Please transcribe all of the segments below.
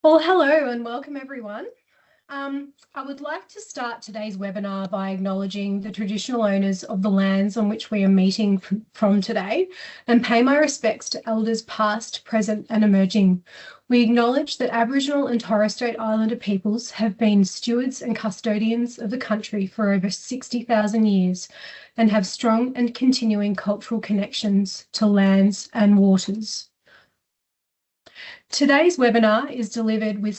Well, hello and welcome everyone. I would like to start today's webinar by acknowledging the traditional owners of the lands on which we are meeting from today and pay my respects to elders past, present and emerging. We acknowledge that Aboriginal and Torres Strait Islander peoples have been stewards and custodians of the country for over 60,000 years and have strong and continuing cultural connections to lands and waters. Today's webinar is delivered with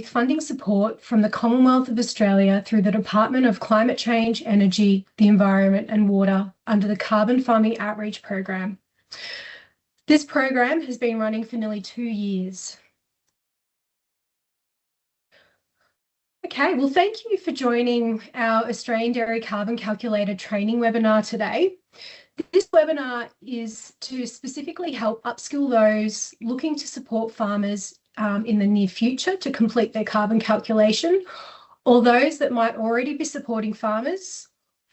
funding support from the Commonwealth of Australia through the Department of Climate Change, Energy, the Environment and Water under the Carbon Farming Outreach Program. This program has been running for nearly 2 years. Okay, well, thank you for joining our Australian Dairy Carbon Calculator training webinar today. This webinar is to specifically help upskill those looking to support farmers in the near future to complete their carbon calculation, or those that might already be supporting farmers,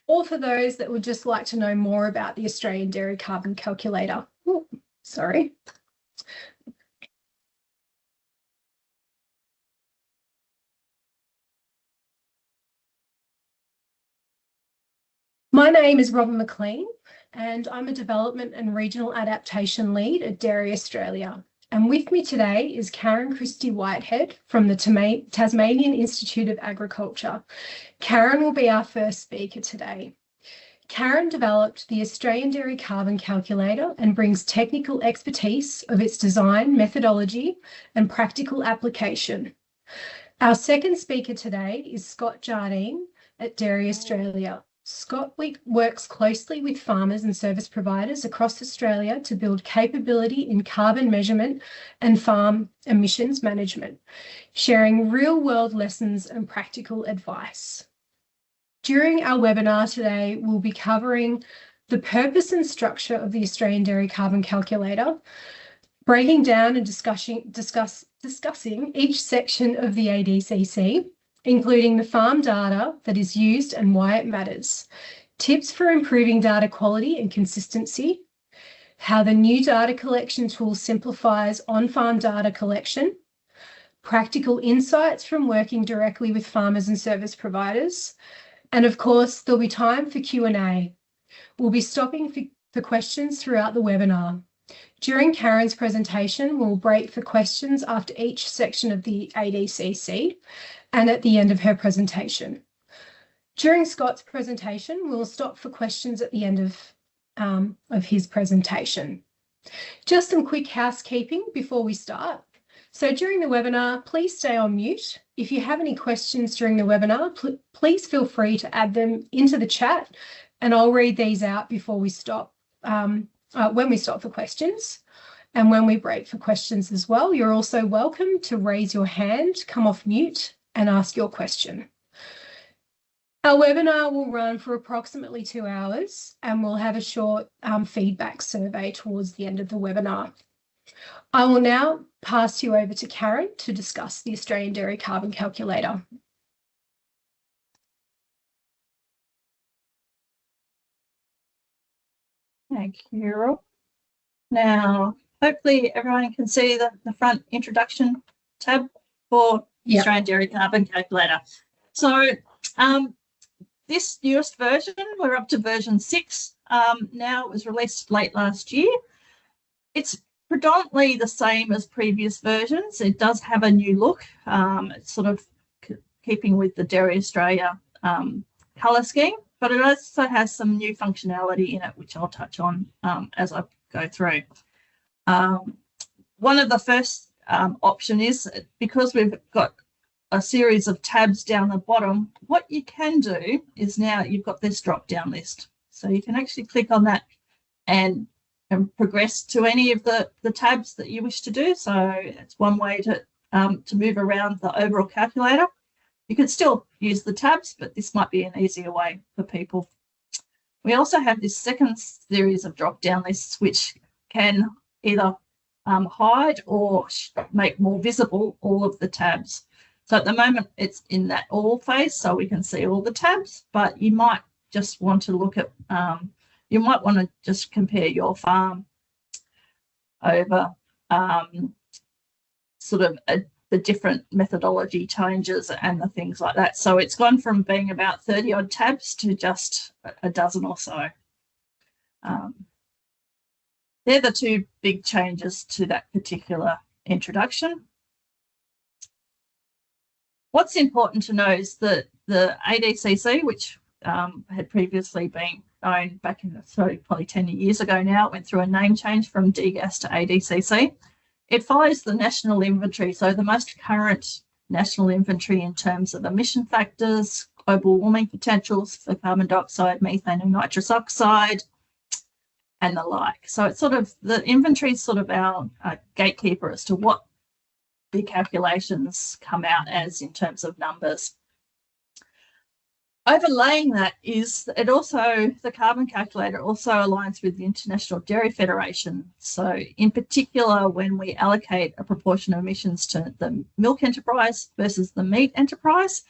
or for those that would just like to know more about the Australian Dairy Carbon Calculator. Oh, sorry. My name is Robin McLean and I'm a Development and Regional Adaptation Lead at Dairy Australia. And with me today is Karen Christie Whitehead from the Tasmanian Institute of Agriculture. Karen will be our first speaker today. Karen developed the Australian Dairy Carbon Calculator and brings technical expertise of its design, methodology and practical application. Our second speaker today is Scott Jardine at Dairy Australia. Scott works closely with farmers and service providers across Australia to build capability in carbon measurement and farm emissions management, sharing real-world lessons and practical advice. During our webinar today, we'll be covering the purpose and structure of the Australian Dairy Carbon Calculator, breaking down and discussing each section of the ADCC, including the farm data that is used and why it matters, tips for improving data quality and consistency, how the new data collection tool simplifies on-farm data collection, practical insights from working directly with farmers and service providers, and of course, there'll be time for Q&A. We'll be stopping for questions throughout the webinar. During Karen's presentation, we'll break for questions after each section of the ADCC and at the end of her presentation. During Scott's presentation, we'll stop for questions at the end of his presentation. Just some quick housekeeping before we start. So during the webinar, please stay on mute. If you have any questions during the webinar, please feel free to add them into the chat and I'll read these out before we stop, when we stop for questions. And when we break for questions as well, you're also welcome to raise your hand, come off mute and ask your question. Our webinar will run for approximately 2 hours and we'll have a short feedback survey towards the end of the webinar. I will now pass you over to Karen to discuss the Australian Dairy Carbon Calculator. Thank you, Rob. Now, hopefully everyone can see the front introduction tab for the Australian Dairy Carbon Calculator. So this newest version, we're up to version 6 now. It was released late last year. It's predominantly the same as previous versions. It does have a new look. It's sort of keeping with the Dairy Australia colour scheme, but it also has some new functionality in it, which I'll touch on as I go through. One of the first option is, because we've got a series of tabs down the bottom, what you can do is now you've got this drop-down list. So you can actually click on that and progress to any of the tabs that you wish to do. So it's one way to move around the overall calculator. You can still use the tabs, but this might be an easier way for people. We also have this second series of drop-down lists, which can either hide or make more visible all of the tabs. So at the moment, it's in that all phase, so we can see all the tabs, but you might just want to look at, you might want to just compare your farm over sort of the different methodology changes and the things like that. So it's gone from being about 30 odd tabs to just a dozen or so. They're the two big changes to that particular introduction. What's important to know is that the ADCC, which had previously been known back in, probably 10 years ago now, went through a name change from DGAS to ADCC. It follows the national inventory, so the most current national inventory in terms of emission factors, global warming potentials for carbon dioxide, methane and nitrous oxide, and the like. So it's sort of, the inventory is sort of our gatekeeper as to what the calculations come out as in terms of numbers. Overlaying that is it also, the carbon calculator also aligns with the International Dairy Federation. So in particular, when we allocate a proportion of emissions to the milk enterprise versus the meat enterprise,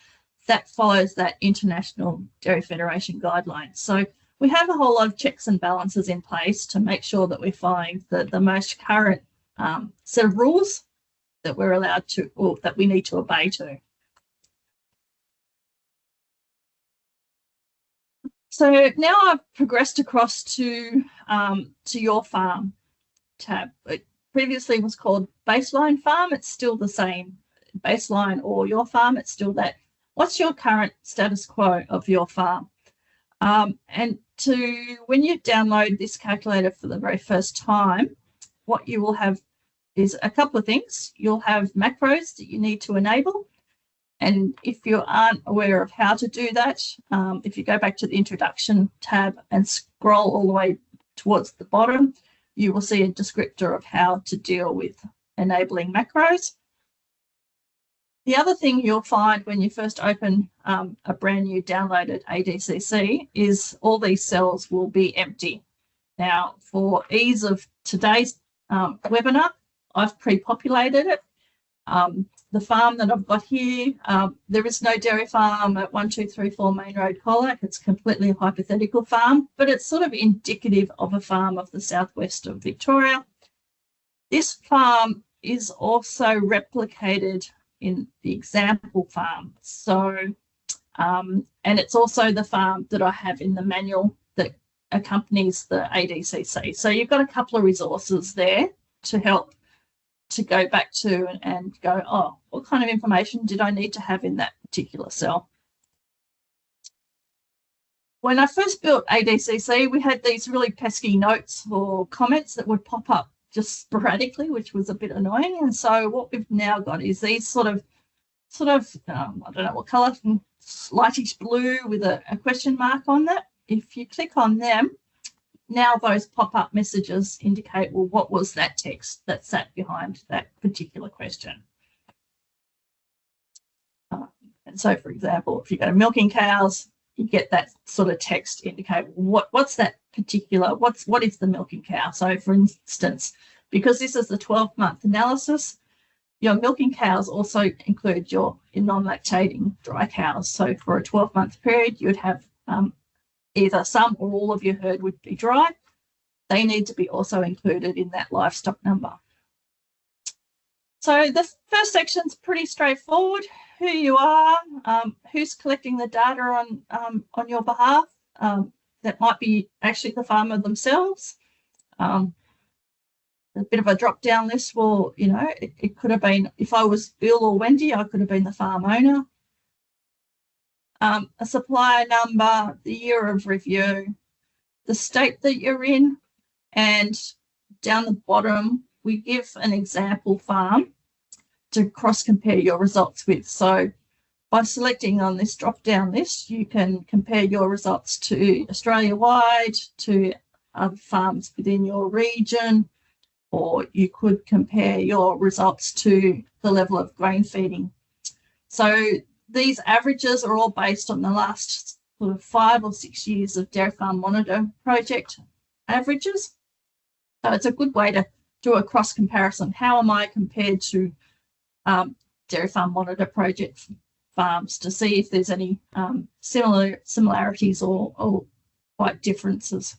that follows that International Dairy Federation guidelines. So we have a whole lot of checks and balances in place to make sure that we find the most current set of rules that we're allowed to, or that we need to obey to. So now I've progressed across to your farm tab. It previously was called baseline farm. It's still the same, baseline or your farm. It's still that. What's your current status quo of your farm? And when you download this calculator for the very first time, what you will have is a couple of things. You'll have macros that you need to enable. And if you aren't aware of how to do that, if you go back to the introduction tab and scroll all the way towards the bottom, you will see a descriptor of how to deal with enabling macros. The other thing you'll find when you first open a brand new downloaded ADCC is all these cells will be empty. Now, for ease of today's webinar, I've pre-populated it. The farm that I've got here, there is no dairy farm at 1234 Main Road, Colac. It's completely a hypothetical farm, but it's sort of indicative of a farm of the southwest of Victoria. This farm is also replicated in the example farm. So, and it's also the farm that I have in the manual that accompanies the ADCC. So you've got a couple of resources there to help to go back to and go, oh, what kind of information did I need to have in that particular cell? When I first built ADCC, we had these really pesky notes or comments that would pop up just sporadically, which was a bit annoying. And so what we've now got is these sort of I don't know what colour, lightish blue with a question mark on that. If you click on them, now those pop-up messages indicate, well, what was that text that sat behind that particular question? And so, for example, if you go to milking cows, you get that sort of text indicate what's that particular, what is the milking cow? So, for instance, because this is the 12-month analysis, your milking cows also include your non-lactating dry cows. So for a 12-month period, you would have either some or all of your herd would be dry. They need to be also included in that livestock number. So the first section's pretty straightforward. Who you are, who's collecting the data on your behalf. That might be actually the farmer themselves. A bit of a drop-down list. Well, you know, it could have been, if I was Bill or Wendy, I could have been the farm owner. A supplier number, the year of review, the state that you're in, and down the bottom, we give an example farm to cross-compare your results with. So by selecting on this drop-down list, you can compare your results to Australia-wide, to other farms within your region, or you could compare your results to the level of grain feeding. So these averages are all based on the last sort of 5 or 6 years of Dairy Farm Monitor project averages. So it's a good way to do a cross comparison. How am I compared to Dairy Farm Monitor project farms to see if there's any similarities or quite differences,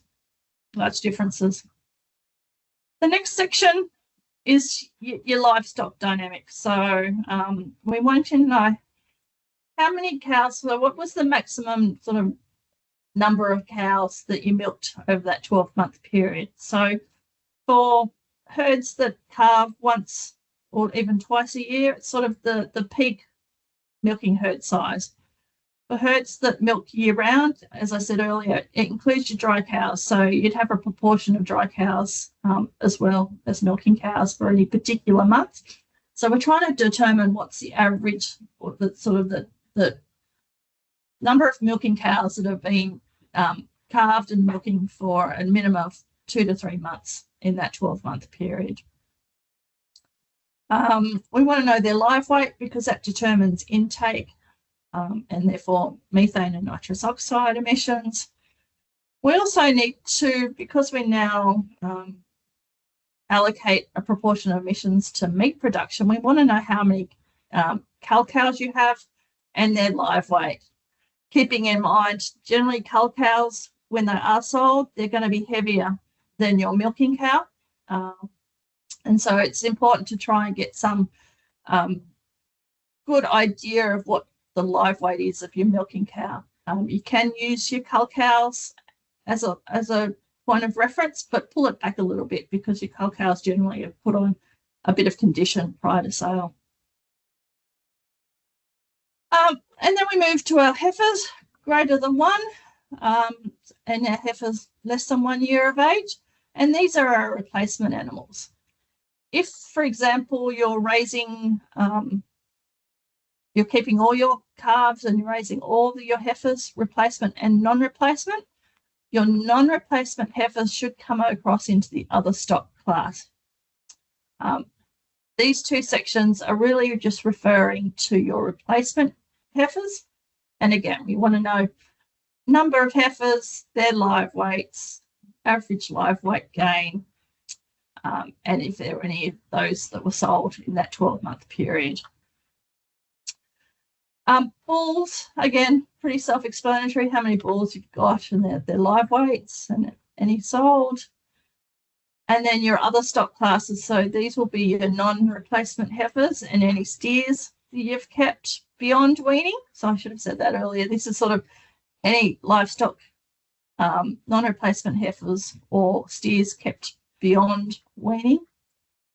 large differences. The next section is your livestock dynamics. So we want to know how many cows, so what was the maximum sort of number of cows that you milked over that 12-month period. So for herds that calve once or even twice a year, it's sort of the peak milking herd size. For herds that milk year-round, as I said earlier, it includes your dry cows. So you'd have a proportion of dry cows as well as milking cows for any particular month. So we're trying to determine what's the average, or the sort of the number of milking cows that have been calved and milking for a minimum of 2 to 3 months in that 12-month period. We want to know their live weight because that determines intake and therefore methane and nitrous oxide emissions. We also need to, because we now allocate a proportion of emissions to meat production, we want to know how many cull cows you have and their live weight. Keeping in mind, generally cull cows, when they are sold, they're going to be heavier than your milking cow. And so it's important to try and get some good idea of what the live weight is of your milking cow. You can use your cull cows as a point of reference, but pull it back a little bit because your cull cows generally have put on a bit of condition prior to sale. And then we move to our heifers greater than 1 and our heifers less than 1 year of age. And these are our replacement animals. If, for example, you're raising, you're keeping all your calves and you're raising all your heifers, replacement and non-replacement, your non-replacement heifers should come across into the other stock class. These two sections are really just referring to your replacement heifers. And again, we want to know number of heifers, their live weights, average live weight gain, and if there were any of those that were sold in that 12-month period. Bulls, again, pretty self-explanatory, how many bulls you've got and their live weights and any sold. And then your other stock classes, so these will be your non-replacement heifers and any steers that you've kept beyond weaning. So I should have said that earlier. This is sort of any livestock non-replacement heifers or steers kept beyond weaning.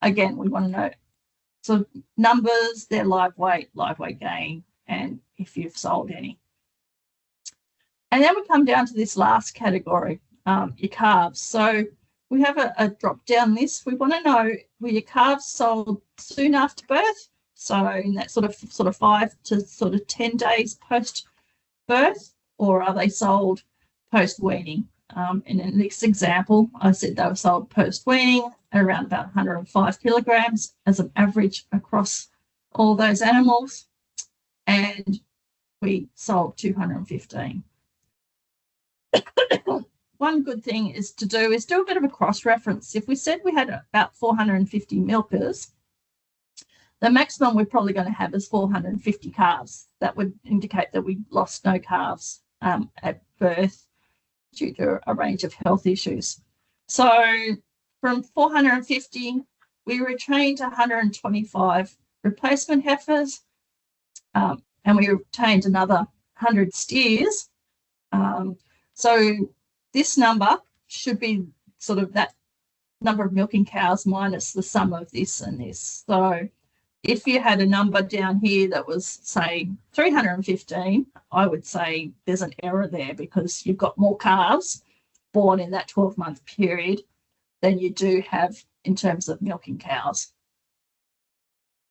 Again, we want to know sort of numbers, their live weight gain, and if you've sold any. And then we come down to this last category, your calves. So we have a drop-down list. We want to know, were your calves sold soon after birth? So in that sort of 5 to sort of 10 days post-birth, or are they sold post-weaning? And in this example, I said they were sold post-weaning at around about 105 kilograms as an average across all those animals, and we sold 215. One good thing is to do a bit of a cross-reference. If we said we had about 450 milkers, the maximum we're probably going to have is 450 calves. That would indicate that we lost no calves at birth due to a range of health issues. So from 450, we retained 125 replacement heifers, and we retained another 100 steers. So this number should be sort of that number of milking cows minus the sum of this and this. So if you had a number down here that was, say, 315, I would say there's an error there because you've got more calves born in that 12-month period than you do have in terms of milking cows.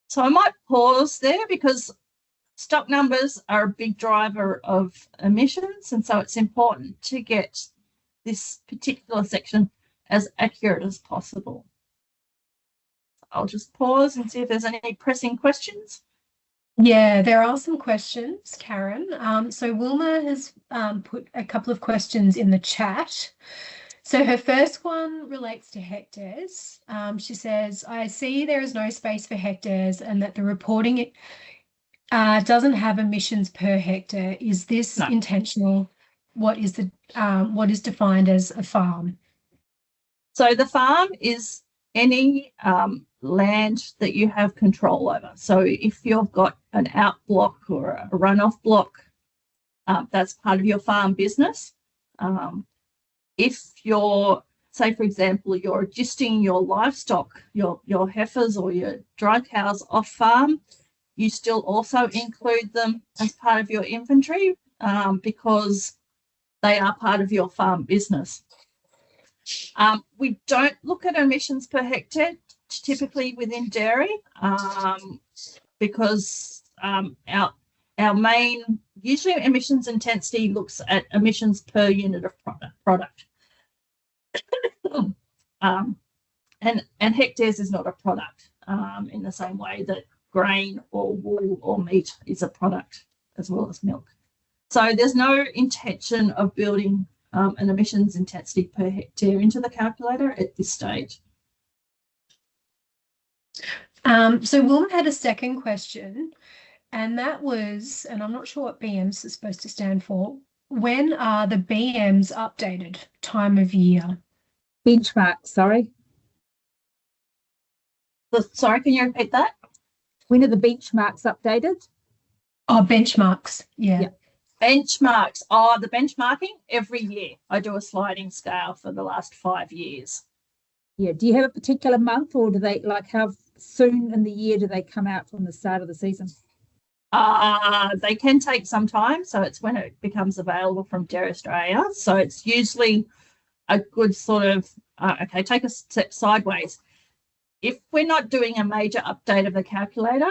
So I might pause there because stock numbers are a big driver of emissions, and so it's important to get this particular section as accurate as possible. I'll just pause and see if there's any pressing questions. Yeah, there are some questions, Karen. So Wilma has put a couple of questions in the chat. So her first one relates to hectares. She says, I see there is no space for hectares and that the reporting doesn't have emissions per hectare. Is this intentional? What is defined as a farm? So the farm is any land that you have control over. So if you've got an outblock or a runoff block, that's part of your farm business. If you're, say, for example, you're adjusting your livestock, your heifers or your dry cows off farm, you still also include them as part of your inventory because they are part of your farm business. We don't look at emissions per hectare typically within dairy because our main, usually emissions intensity looks at emissions per unit of product. And hectares is not a product in the same way that grain or wool or meat is a product as well as milk. So there's no intention of building an emissions intensity per hectare into the calculator at this stage. So Wilma had a second question, and that was, and I'm not sure what BMs is supposed to stand for. When are the BMs updated? Time of year? Benchmark, sorry. Sorry, can you repeat that? When are the benchmarks updated? Oh, benchmarks. Yeah. Benchmarks. The benchmarking every year. I do a sliding scale for the last 5 years. Yeah. Do you have a particular month, or do they, like, how soon in the year do they come out from the start of the season? They can take some time. So it's when it becomes available from Dairy Australia. So it's usually a good sort of, okay, take a step sideways. If we're not doing a major update of the calculator,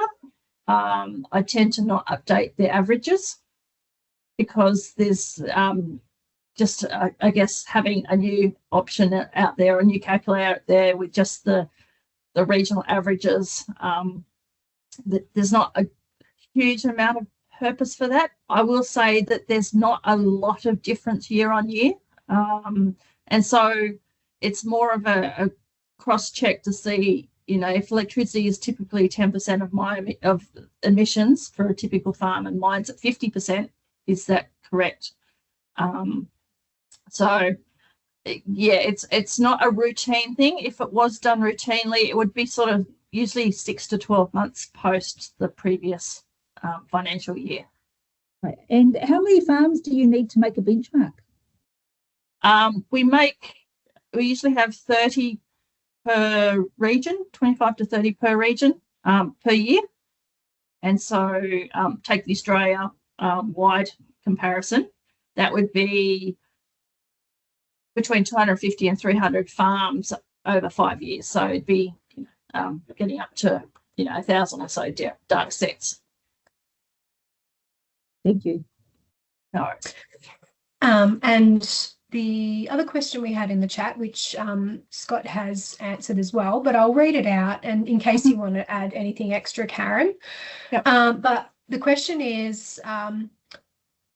I tend to not update the averages because there's just, I guess, having a new option out there, a new calculator out there with just the regional averages, there's not a huge amount of purpose for that. I will say that there's not a lot of difference year on year. And so it's more of a cross-check to see, if electricity is typically 10% of emissions for a typical farm and mine's at 50%, is that correct? So, yeah, it's not a routine thing. If it was done routinely, it would be sort of usually 6 to 12 months post the previous financial year. Right. And how many farms do you need to make a benchmark? We usually have 30 per region, 25 to 30 per region per year. And so take the Australia wide comparison, that would be between 250 and 300 farms over 5 years. So it'd be getting up to 1,000 or so data sets. Thank you. No. And the other question we had in the chat, which Scott has answered as well, but I'll read it out, and in case you want to add anything extra, Karen. Yep. But the question is,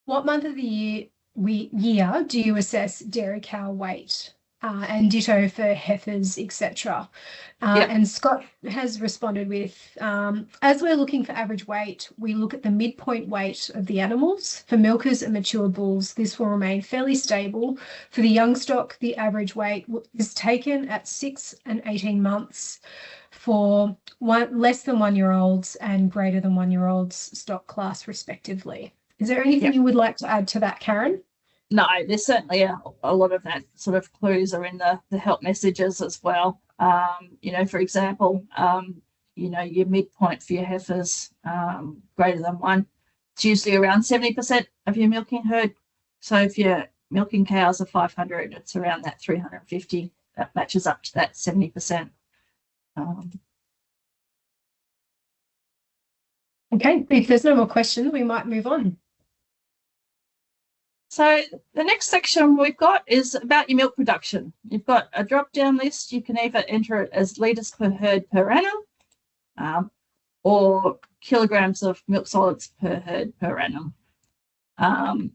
what month of the year do you assess dairy cow weight? And ditto for heifers, etc. Yep. And Scott has responded with, as we're looking for average weight, we look at the midpoint weight of the animals. For milkers and mature bulls, this will remain fairly stable. For the young stock, the average weight is taken at 6 and 18 months for less than 1 year olds and greater than 1 year olds stock class respectively. Is there anything you would like to add to that, Karen? No, there's certainly a lot of that sort of clues are in the help messages as well. For example, your midpoint for your heifers greater than 1, it's usually around 70% of your milking herd. So if your milking cows are 500, it's around that 350. That matches up to that 70%. Okay, if there's no more questions, we might move on. So the next section we've got is about your milk production. You've got a drop-down list. You can either enter it as litres per herd per annum or kilograms of milk solids per herd per annum. What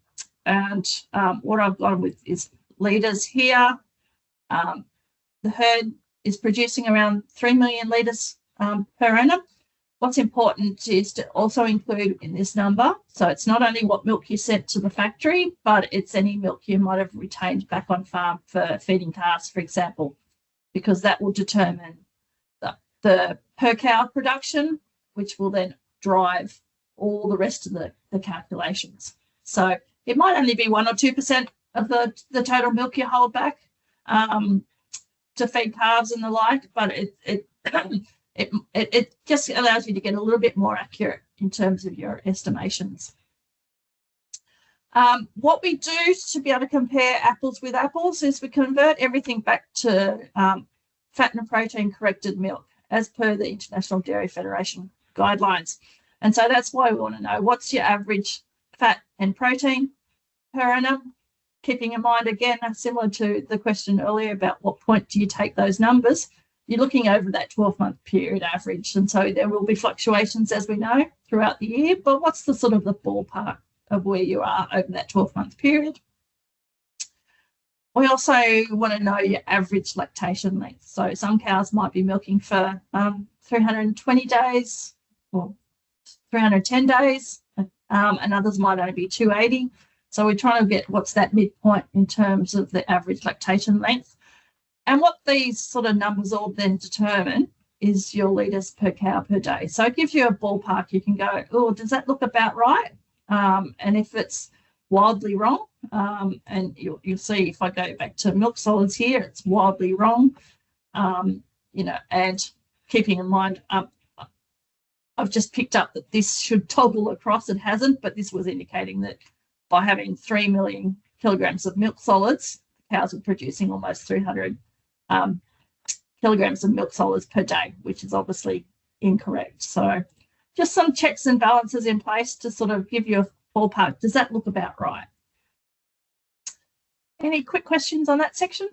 I've gone with is litres here. The herd is producing around 3 million litres per annum. What's important is to also include in this number, so it's not only what milk you sent to the factory, but it's any milk you might have retained back on farm for feeding calves, for example, because that will determine the per cow production, which will then drive all the rest of the calculations. So it might only be 1 or 2% of the total milk you hold back to feed calves and the like, but it just allows you to get a little bit more accurate in terms of your estimations. What we do to be able to compare apples with apples is we convert everything back to fat and protein corrected milk as per the International Dairy Federation guidelines. And so that's why we want to know what's your average fat and protein per annum, keeping in mind, again, similar to the question earlier about what point do you take those numbers, you're looking over that 12-month period average. And so there will be fluctuations, as we know, throughout the year, but what's the sort of the ballpark of where you are over that 12-month period? We also want to know your average lactation length. So some cows might be milking for 320 days or 310 days, and others might only be 280. So we're trying to get what's that midpoint in terms of the average lactation length. And what these sort of numbers all then determine is your litres per cow per day. So it gives you a ballpark. You can go, oh, does that look about right? And if it's wildly wrong, and you'll see if I go back to milk solids here, it's wildly wrong, you know, and keeping in mind, I've just picked up that this should toggle across. It hasn't, but this was indicating that by having 3 million kilograms of milk solids, the cows were producing almost 300 kilograms of milk solids per day, which is obviously incorrect. So just some checks and balances in place to sort of give you a ballpark. Does that look about right? Any quick questions on that section?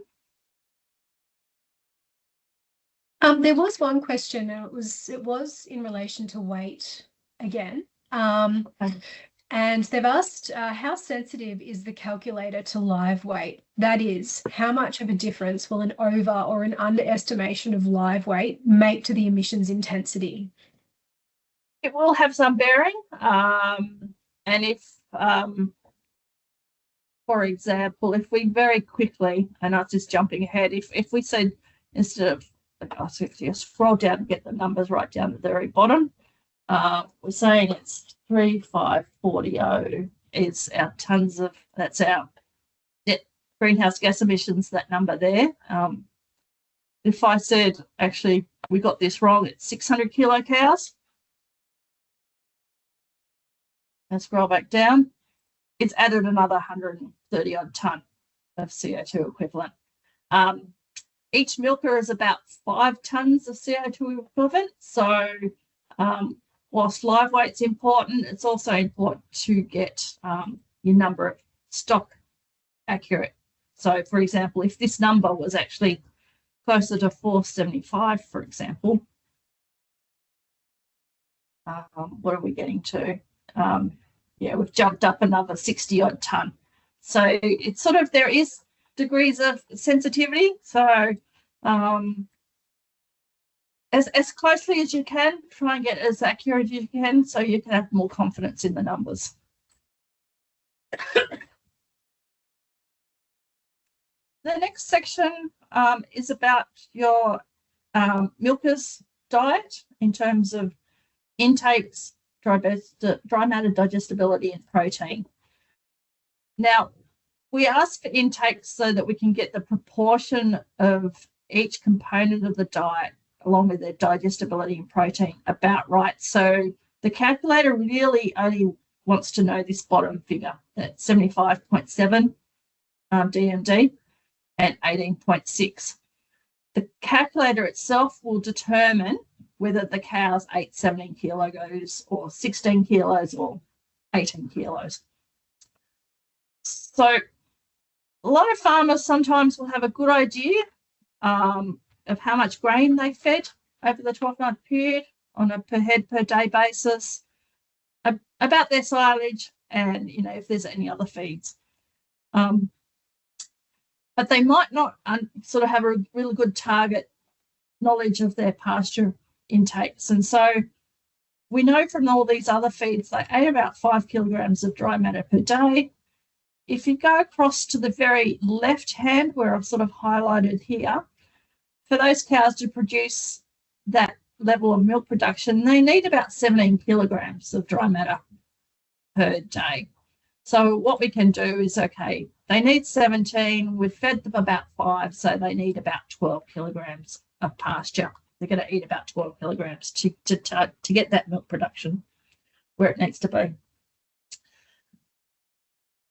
There was one question, and it was in relation to weight again. And they've asked, how sensitive is the calculator to live weight? That is, how much of a difference will an over or an underestimation of live weight make to the emissions intensity? It will have some bearing. And if, for example, if we very quickly, and I'm just jumping ahead, if we said instead of, just scroll down and get the numbers right down at the very bottom, we're saying it's 3,540 is our tons of, that's our net greenhouse gas emissions, that number there. If I said, actually, we got this wrong, it's 600 kilo cows, and scroll back down, it's added another 130 odd tonne of CO2 equivalent. Each milker is about 5 tonnes of CO2 equivalent. So whilst live weight's important, it's also important to get your number of stock accurate. So, for example, if this number was actually closer to 475, for example, what are we getting to? Yeah, we've jumped up another 60 odd tonne. So it's sort of, there is degrees of sensitivity. So as closely as you can, try and get as accurate as you can so you can have more confidence in the numbers. The next section is about your milkers' diet in terms of intakes, dry matter digestibility, and protein. Now, we ask for intakes so that we can get the proportion of each component of the diet along with their digestibility and protein about right. So the calculator really only wants to know this bottom figure, that 75.7 DMD and 18.6. The calculator itself will determine whether the cows ate 17 kilos or 16 kilos or 18 kilos. So a lot of farmers sometimes will have a good idea of how much grain they fed over the 12-month period on a per head per day basis, about their silage, and if there's any other feeds. But they might not sort of have a really good target knowledge of their pasture intakes. And so we know from all these other feeds they ate about 5 kilograms of dry matter per day. If you go across to the very left hand where I've sort of highlighted here, for those cows to produce that level of milk production, they need about 17 kilograms of dry matter per day. So what we can do is, okay, they need 17, we've fed them about 5, so they need about 12 kilograms of pasture. They're going to eat about 12 kilograms to get that milk production where it needs to be.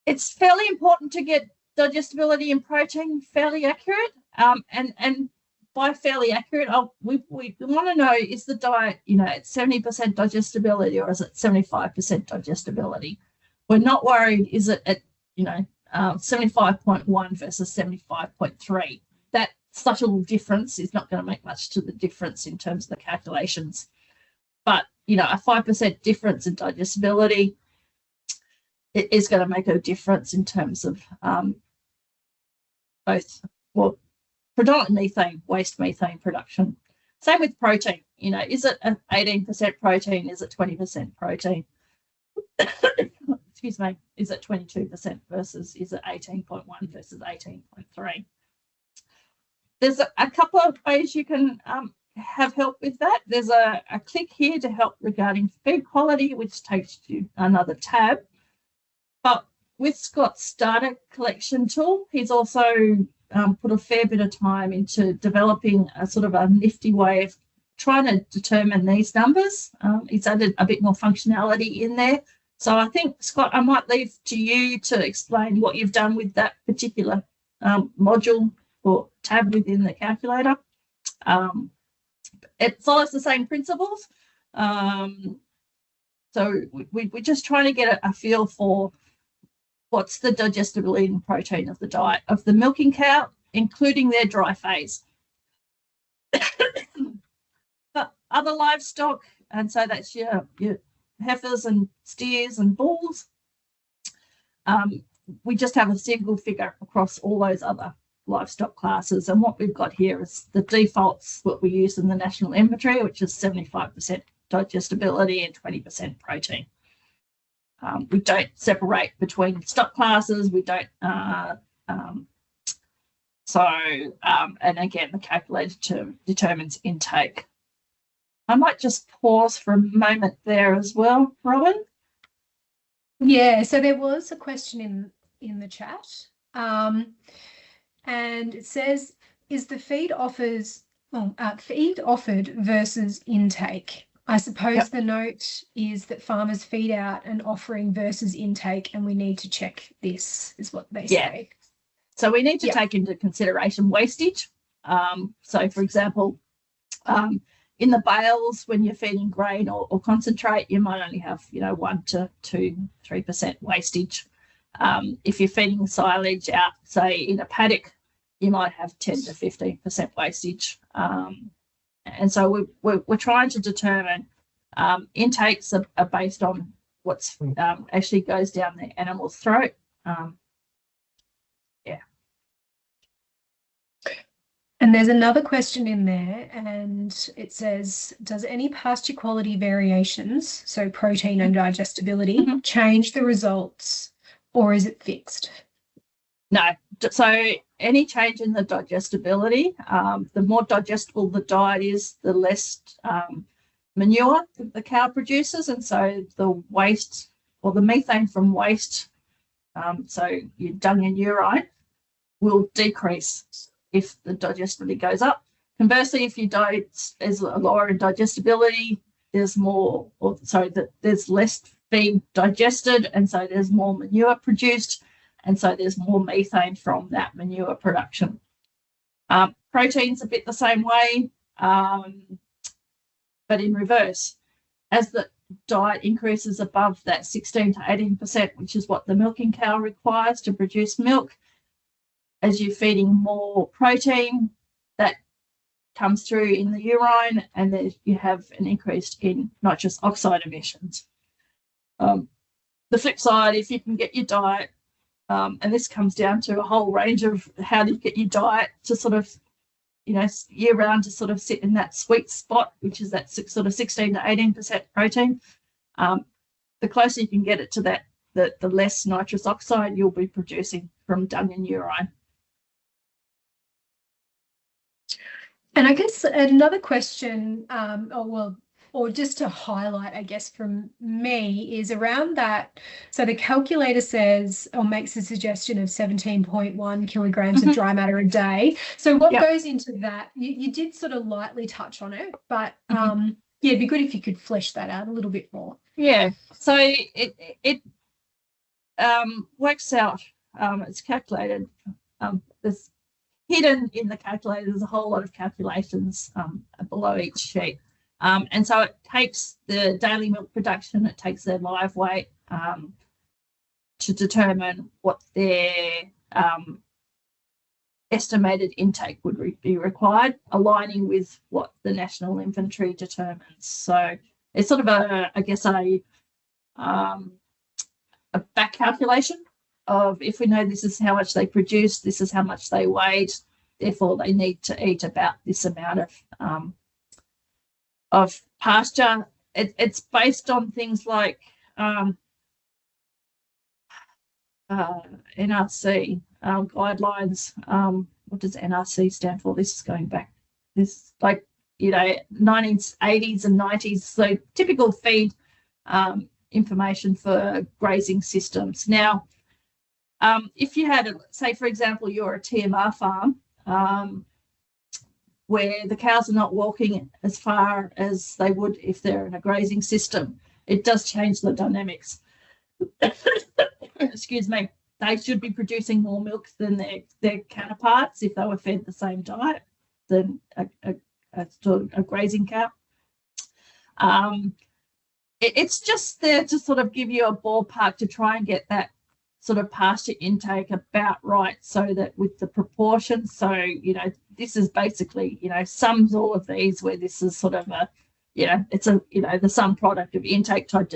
It's fairly important to get digestibility and protein fairly accurate, and by fairly accurate, we want to know, is the diet, at 70% digestibility or is it 75% digestibility? We're not worried, is it at 75.1 versus 75.3? That subtle difference is not going to make much to the difference in terms of the calculations. But, a 5% difference in digestibility, it is going to make a difference in terms of predominantly methane, waste methane production. Same with protein. Is it an 18% protein? Is it 20% protein? Excuse me. Is it 22% versus is it 18.1 versus 18.3? There's a couple of ways you can have help with that. There's a click here to help regarding feed quality, which takes you another tab. But with Scott's data collection tool, he's also put a fair bit of time into developing a sort of a nifty way of trying to determine these numbers. He's added a bit more functionality in there. So I think, Scott, I might leave to you to explain what you've done with that particular module or tab within the calculator. It follows the same principles. So we're just trying to get a feel for what's the digestibility and protein of the diet of the milking cow, including their dry phase. But other livestock, and so that's your heifers and steers and bulls, we just have a single figure across all those other livestock classes. And what we've got here is the defaults, what we use in the national inventory, which is 75% digestibility and 20% protein. We don't separate between stock classes. We don't. And again, the calculator determines intake. I might just pause for a moment there as well, Robin. Yeah, so there was a question in the chat, and it says, is the feed offered versus intake? I suppose yep. The note is that farmers feed out an offering versus intake, and we need to check this, is what they say. So we need to take into consideration wastage. So, for example, in the bales, when you're feeding grain or concentrate, you might only have 1 to 3% wastage. If you're feeding silage out, say in a paddock, you might have 10 to 15% wastage. And so we're trying to determine intakes are based on what's actually goes down the animal's throat. And there's another question in there, and it says, does any pasture quality variations, so protein and digestibility, change the results, or is it fixed? No. So any change in the digestibility, the more digestible the diet is, the less manure the cow produces, and so the waste or the methane from waste, so your dung and urine, will decrease if the digestibility goes up. Conversely, if your diet is lower in digestibility, there's more, there's less feed digested, and so there's more manure produced, and so there's more methane from that manure production. Protein's a bit the same way, but in reverse. As the diet increases above that 16 to 18%, which is what the milking cow requires to produce milk, as you're feeding more protein, that comes through in the urine, and then you have an increase in nitrous oxide emissions. The flip side, if you can get your diet, and this comes down to a whole range of how do you get your diet to sort of, year round to sort of sit in that sweet spot, which is that sort of 16 to 18% protein. The closer you can get it to that, the less nitrous oxide you'll be producing from dung and urine. And I guess another question, or just to highlight, I guess, from me is around that. So the calculator says or makes a suggestion of 17.1 kilograms of dry matter a day. So what goes into that? You did sort of lightly touch on it, but yeah, it'd be good if you could flesh that out a little bit more. Yeah. So it works out. It's calculated. There's hidden in the calculator. There's a whole lot of calculations below each sheet. And so it takes the daily milk production, it takes their live weight to determine what their estimated intake would be required, aligning with what the national inventory determines. So it's sort of I guess a back calculation of, if we know this is how much they produce, this is how much they weighed, therefore they need to eat about this amount of pasture. It's based on things like NRC guidelines. What does NRC stand for? This is going back. This, like, 1980s and 90s. So typical feed information for grazing systems. Now, if you had, say, for example, you're a TMR farm where the cows are not walking as far as they would if they're in a grazing system, it does change the dynamics. Excuse me. They should be producing more milk than their counterparts if they were fed the same diet than a grazing cow. It's just there to sort of give you a ballpark to try and get that sort of pasture intake about right, so that with the proportions, so this is basically sums all of these, where this is sort of a it's a the sum product of intake time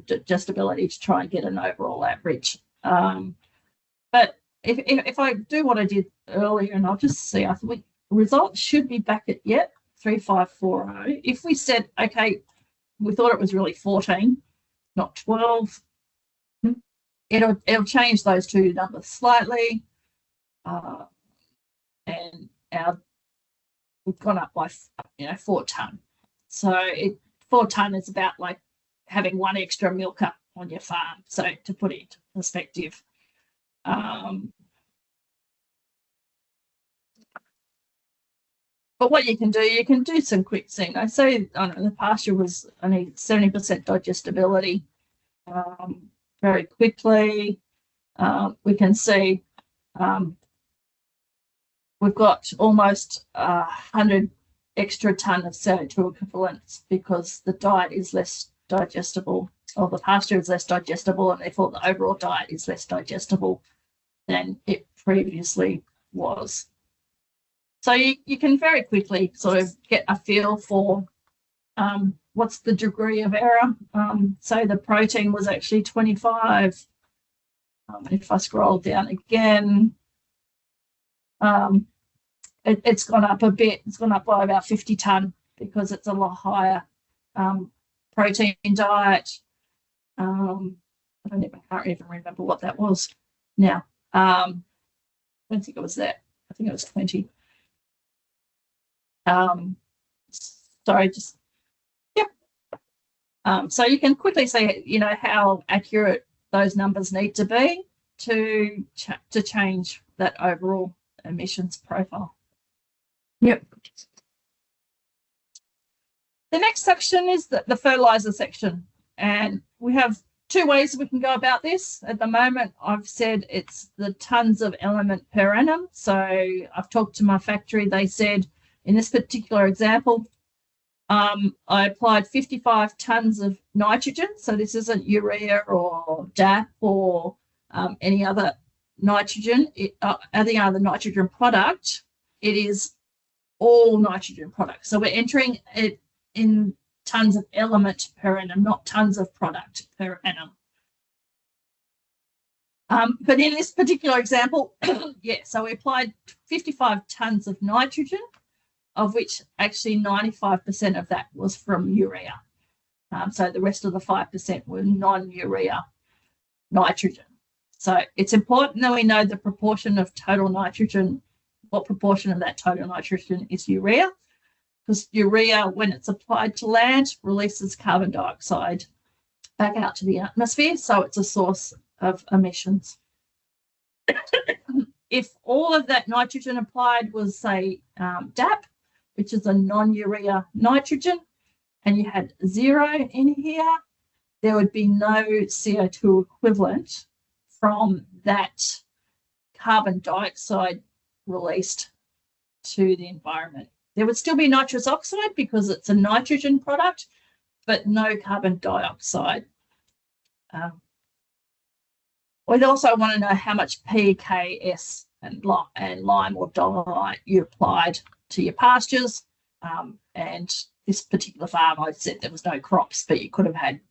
digestibility to try and get an overall average. But if I do what I did earlier, and I'll just see, I think results should be back at 3540. If we said, okay, we thought it was really 14, not 12, it'll change those two numbers slightly, and we've gone up by 4 tonne. So 4 tonne is about like having one extra milker on your farm. So to put it into perspective, but what you can do some quick thing. I say the pasture was only 70% digestibility. Very quickly, we can see we've got almost 100 extra tonne of CO2 equivalents, because the diet is less digestible, or the pasture is less digestible, and therefore the overall diet is less digestible than it previously was. So you can very quickly sort of get a feel for what's the degree of error. So the protein was actually 25. If I scroll down again, it's gone up a bit. It's gone up by about 50 tonne, because it's a lot higher protein diet. I can't even remember what that was now. I don't think it was that. I think it was 20. Sorry, just so you can quickly see, how accurate those numbers need to be to change that overall emissions profile. Yep. The next section is the fertilizer section, and we have 2 ways we can go about this. At the moment, I've said it's the tonnes of element per annum. So I've talked to my factory. They said in this particular example, I applied 55 tonnes of nitrogen. So this isn't urea or DAP or any other nitrogen, any other nitrogen product. It is all nitrogen products. So we're entering it in tonnes of element per annum, not tonnes of product per annum. But in this particular example, so we applied 55 tonnes of nitrogen, of which actually 95% of that was from urea. So the rest of the 5% were non-urea nitrogen. So it's important that we know the proportion of total nitrogen what proportion of that total nitrogen is urea, because urea, when it's applied to land, releases carbon dioxide back out to the atmosphere, so it's a source of emissions. If all of that nitrogen applied was, say, DAP, which is a non-urea nitrogen, and you had 0 in here, there would be no CO2 equivalent from that carbon dioxide released to the environment. There would still be nitrous oxide because it's a nitrogen product, but no carbon dioxide. We'd also want to know how much PKS and lime or dolomite you applied to your pastures. And this particular farm, I said there was no crops, but you could have had,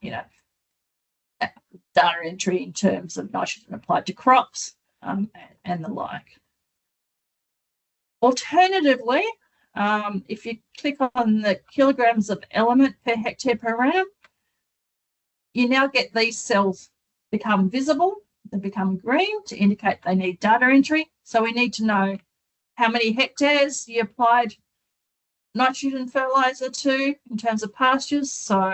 data entry in terms of nitrogen applied to crops and the like. Alternatively, if you click on the kilograms of element per hectare per annum, you now get these cells become visible, they become green to indicate they need data entry. So we need to know how many hectares you applied nitrogen fertilizer to in terms of pastures. So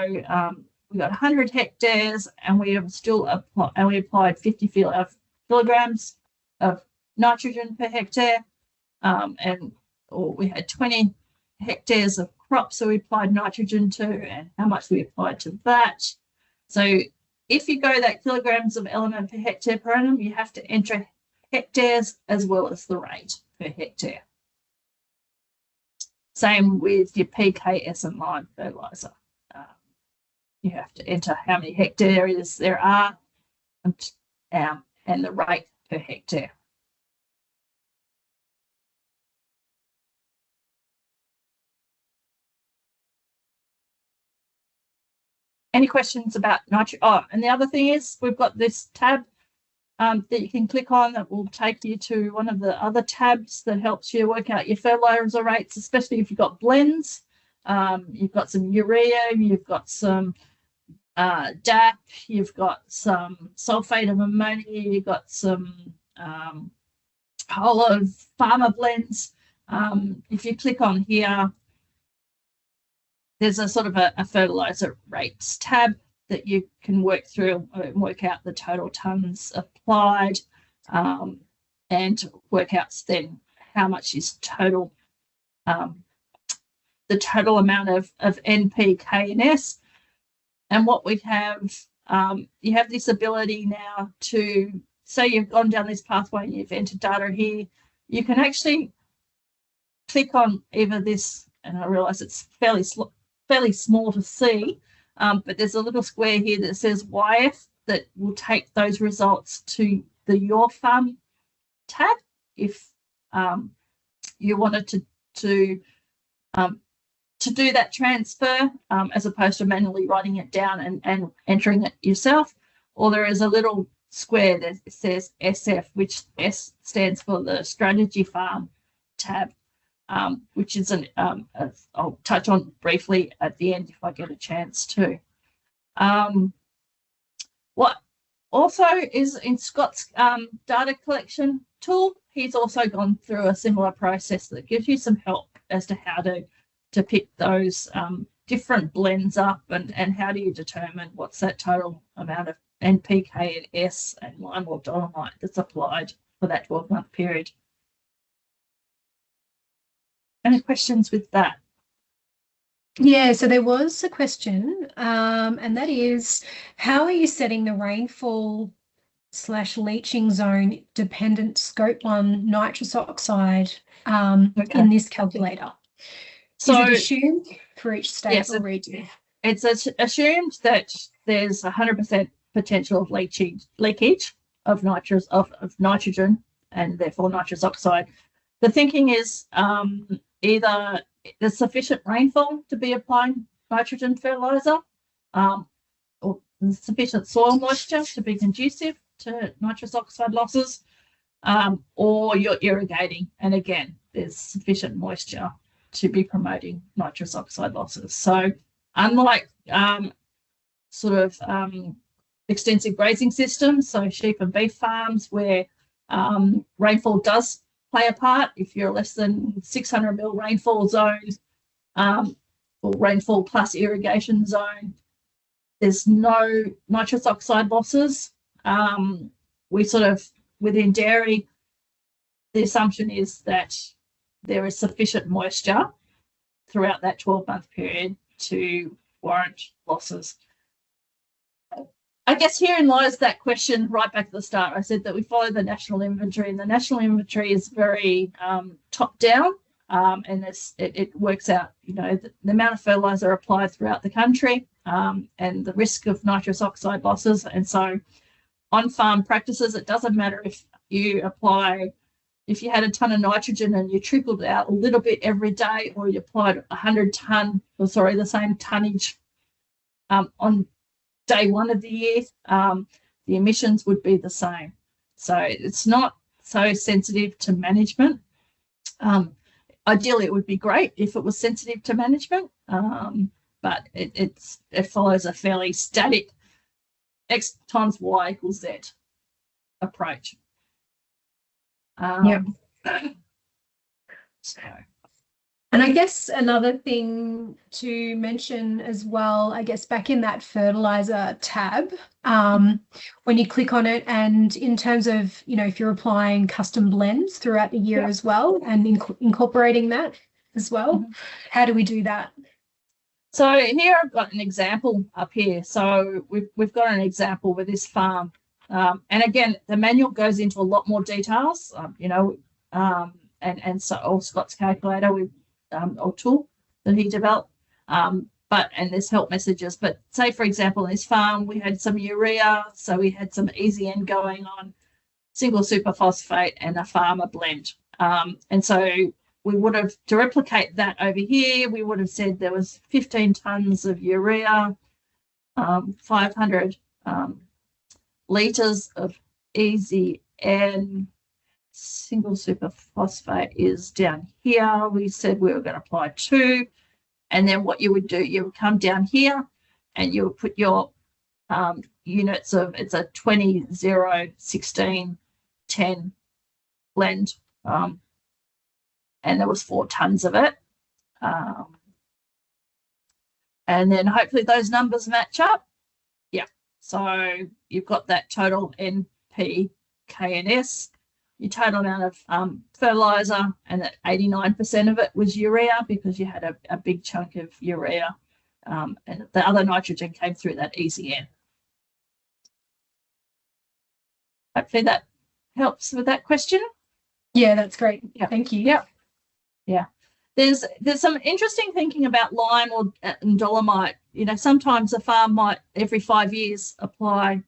we got 100 hectares and we have still applied 50 kilograms of nitrogen per hectare. Or we had 20 hectares of crops that we applied nitrogen to, and how much we applied to that. So if you go that kilograms of element per hectare per annum, you have to enter hectares as well as the rate per hectare. Same with your PKS and lime fertilizer. You have to enter how many hectares there are and the rate per hectare. Any questions about nitrogen? Oh, and the other thing is we've got this tab that you can click on that will take you to one of the other tabs that helps you work out your fertilizer rates, especially if you've got blends. You've got some urea, you've got some DAP, you've got some sulfate of ammonia, you've got some whole of farmer blends. If you click on here, there's a sort of a fertilizer rates tab that you can work through and work out the total tonnes applied and work out then how much is total, the total amount of NP, K and S. And what we have, you have this ability now to, say you've gone down this pathway and you've entered data here, you can actually click on either this, and I realise it's fairly small to see, but there's a little square here that says YF that will take those results to the Your Farm tab if you wanted to do that transfer as opposed to manually writing it down and entering it yourself. Or there is a little square that says SF, which S stands for the Strategy Farm tab. Which is I'll touch on briefly at the end if I get a chance to. What also is in Scott's data collection tool, he's also gone through a similar process that gives you some help as to how to pick those different blends up and how do you determine what's that total amount of NPK and S and lime or dolomite that's applied for that 12-month period. Any questions with that? Yeah, so there was a question, and that is, how are you setting the rainfall / leaching zone dependent scope 1 nitrous oxide in this calculator? So is it assumed for each state yes, or region? It's assumed that there's 100% potential of leakage of nitrogen and therefore nitrous oxide. The thinking is either there's sufficient rainfall to be applying nitrogen fertilizer or sufficient soil moisture to be conducive to nitrous oxide losses, or you're irrigating, and again there's sufficient moisture to be promoting nitrous oxide losses. So unlike extensive grazing systems, so sheep and beef farms where rainfall does play a part. If you're less than 600 mil rainfall zone, or rainfall plus irrigation zone, there's no nitrous oxide losses. We sort of, within dairy, the assumption is that there is sufficient moisture throughout that 12-month period to warrant losses. I guess herein lies that question right back at the start. I said that we follow the national inventory, and the national inventory is very top-down, and it works out, you know, the amount of fertiliser applied throughout the country, and the risk of nitrous oxide losses. And so on-farm practices, it doesn't matter if you had a ton of nitrogen and you trickled out a little bit every day, or you applied 100 ton, or sorry, the same tonnage on day one of the year, the emissions would be the same. So it's not so sensitive to management. Ideally, it would be great if it was sensitive to management, but it follows a fairly static X times Y equals Z approach. Yeah. So. And I guess another thing to mention as well, I guess back in that fertilizer tab, when you click on it, and in terms of, you know, if you're applying custom blends throughout the year as well, and incorporating that as well, how do we do that? So here I've got an example up here. So we've got an example with this farm. And again, the manual goes into a lot more details, you know, and so or Scott's calculator with or tool that he developed. And there's help messages. But say, for example, in this farm, we had some urea, so we had some EZN going on, single superphosphate, and a farmer blend. And so we would have, to replicate that over here, we would have said there was 15 tons of urea, 500 litres of EZN. Single superphosphate is down here. We said we were going to apply 2. And then what you would do, you would come down here and you would put your units of, it's a 20, 0, 16, 10 blend. And there was 4 tons of it. And then hopefully those numbers match up. Yeah. So you've got that total NP, KNS. Your total amount of fertiliser, and that 89% of it was urea, because you had a big chunk of urea, and the other nitrogen came through that EZN. Hopefully that helps with that question. Yeah, that's great. Yeah, thank you. Yeah, yeah. There's some interesting thinking about lime and dolomite. You know, sometimes a farm might every 5 years apply,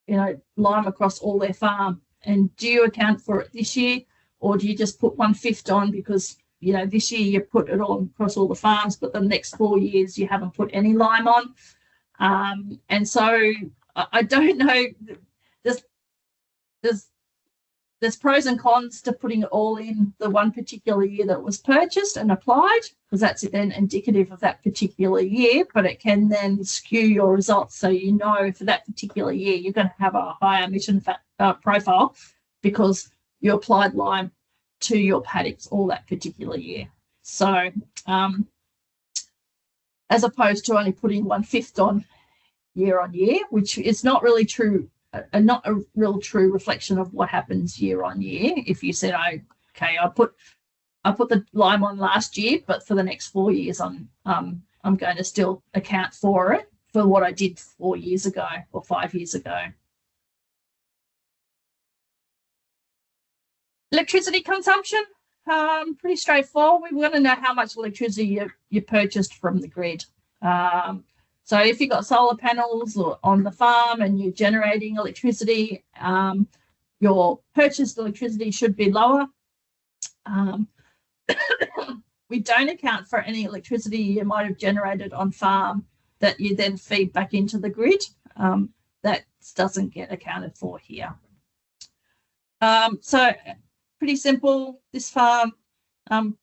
you know, lime across all their farm. And do you account for it this year, or do you just put 1/5 on because, you know, this year you put it on across all the farms, but the next 4 years you haven't put any lime on? And so I don't know. There's pros and cons to putting it all in the one particular year that was purchased and applied, because that's then indicative of that particular year, but it can then skew your results. So, you know, for that particular year, you're going to have a higher emission profile because you applied lime to your paddocks all that particular year. So as opposed to only putting 1/5 on year, which is not really true, not a real true reflection of what happens year on year. If you said, okay, I put the lime on last year, but for the next 4 years I'm going to still account for it for what I did 4 years ago or 5 years ago. Electricity consumption, pretty straightforward. We want to know how much electricity you purchased from the grid. So if you've got solar panels on the farm and you're generating electricity, your purchased electricity should be lower. We don't account for any electricity you might have generated on farm that you then feed back into the grid. That doesn't get accounted for here. So pretty simple. This farm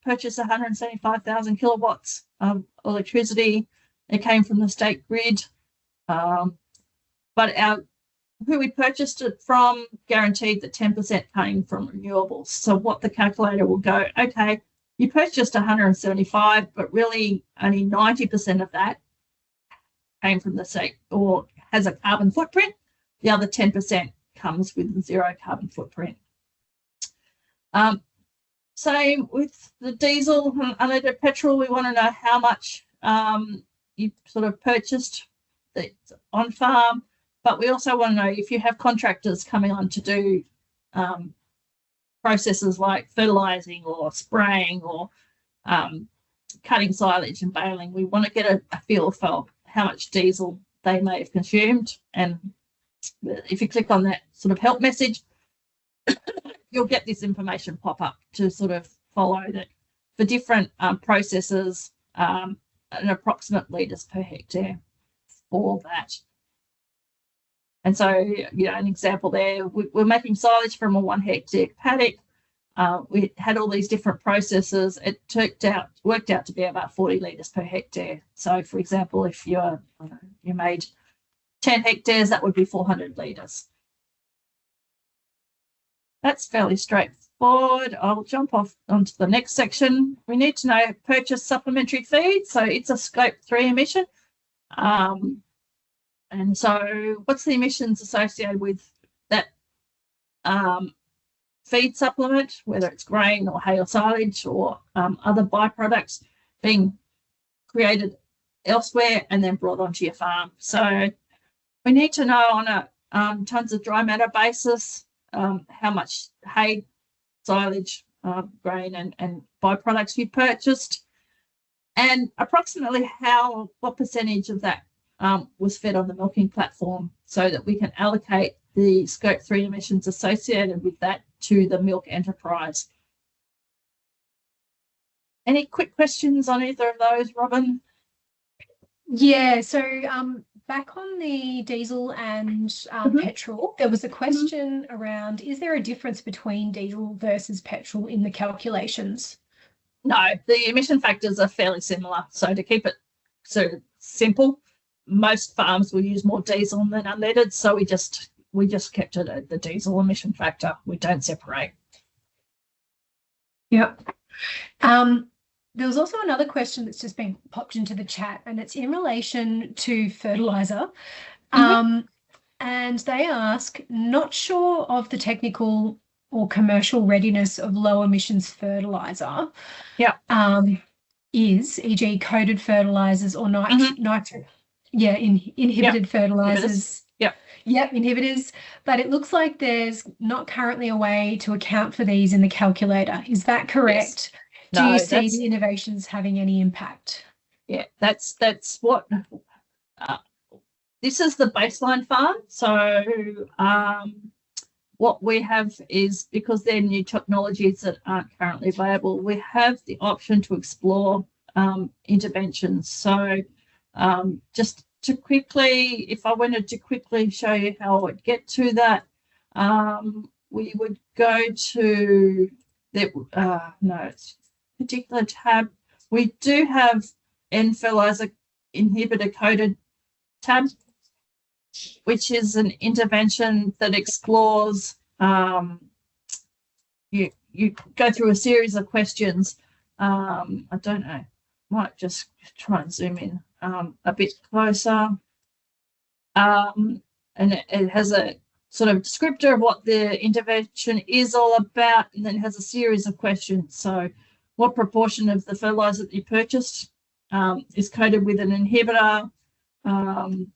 purchased 175,000 kilowatts of electricity. It came from the state grid, but our who we purchased it from guaranteed that 10% came from renewables. So what the calculator will go, okay, you purchased 175, but really only 90% of that came from the sea or has a carbon footprint. The other 10% comes with zero carbon footprint. Same with the diesel and unleaded petrol. We want to know how much you sort of purchased that's on farm, but we also want to know if you have contractors coming on to do processes like fertilizing or spraying or cutting silage and baling. We want to get a feel for how much diesel they may have consumed. And if you click on that sort of help message, you'll get this information pop up to sort of follow that for different processes, an approximate litres per hectare for that. And so, you know, an example there, we're making silage from a 1 hectare paddock. We had all these different processes. It worked out to be about 40 litres per hectare. So, for example, if you made 10 hectares, that would be 400 litres. That's fairly straightforward. I'll jump off onto the next section. We need to know purchase supplementary feed. So it's a Scope 3 emission. And so what's the emissions associated with that feed supplement, whether it's grain or hay or silage or other byproducts being created elsewhere and then brought onto your farm. So we need to know on a tonnes of dry matter basis how much hay, silage, grain and byproducts you purchased, and approximately what percentage of that was fed on the milking platform, so that we can allocate the Scope 3 emissions associated with that to the milk enterprise. Any quick questions on either of those, Robin? Yeah, so back on the diesel and petrol, there was a question around, is there a difference between diesel versus petrol in the calculations? No, the emission factors are fairly similar. So to keep it sort of simple, most farms will use more diesel than unleaded. So we just kept it at the diesel emission factor. We don't separate. Yeah. There was also another question that's just been popped into the chat, and it's in relation to fertilizer. And they ask, not sure of the technical or commercial readiness of low emissions fertilizer. Yeah. Is, e.g., coated fertilizers or inhibited fertilizers. Yep, inhibitors. But it looks like there's not currently a way to account for these in the calculator. Is that correct? Yes. Do you see the innovations having any impact? Yeah, that's what this is the baseline farm. So what we have is, because they're new technologies that aren't currently available, we have the option to explore interventions. So just to quickly, if I wanted to quickly show you how I would get to that, we would go to it's particular tab. We do have N fertilizer inhibitor coded tab, which is an intervention that explores, you go through a series of questions. I don't know, might just try and zoom in a bit closer. And it has a sort of descriptor of what the intervention is all about, and then it has a series of questions. So what proportion of the fertilizer that you purchased is coated with an inhibitor? And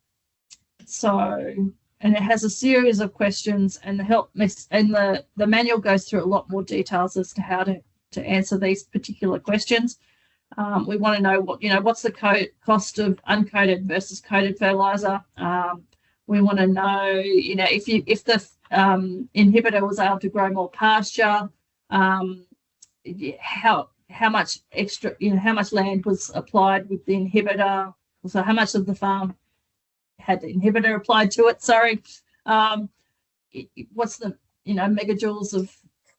it has a series of questions, and the manual goes through a lot more details as to how to answer these particular questions. We want to know what's the cost of uncoated versus coated fertilizer. We want to know, if the inhibitor was able to grow more pasture, how much extra, how much land was applied with the inhibitor. So how much of the farm had the inhibitor applied to it? Sorry. What's the megajoules of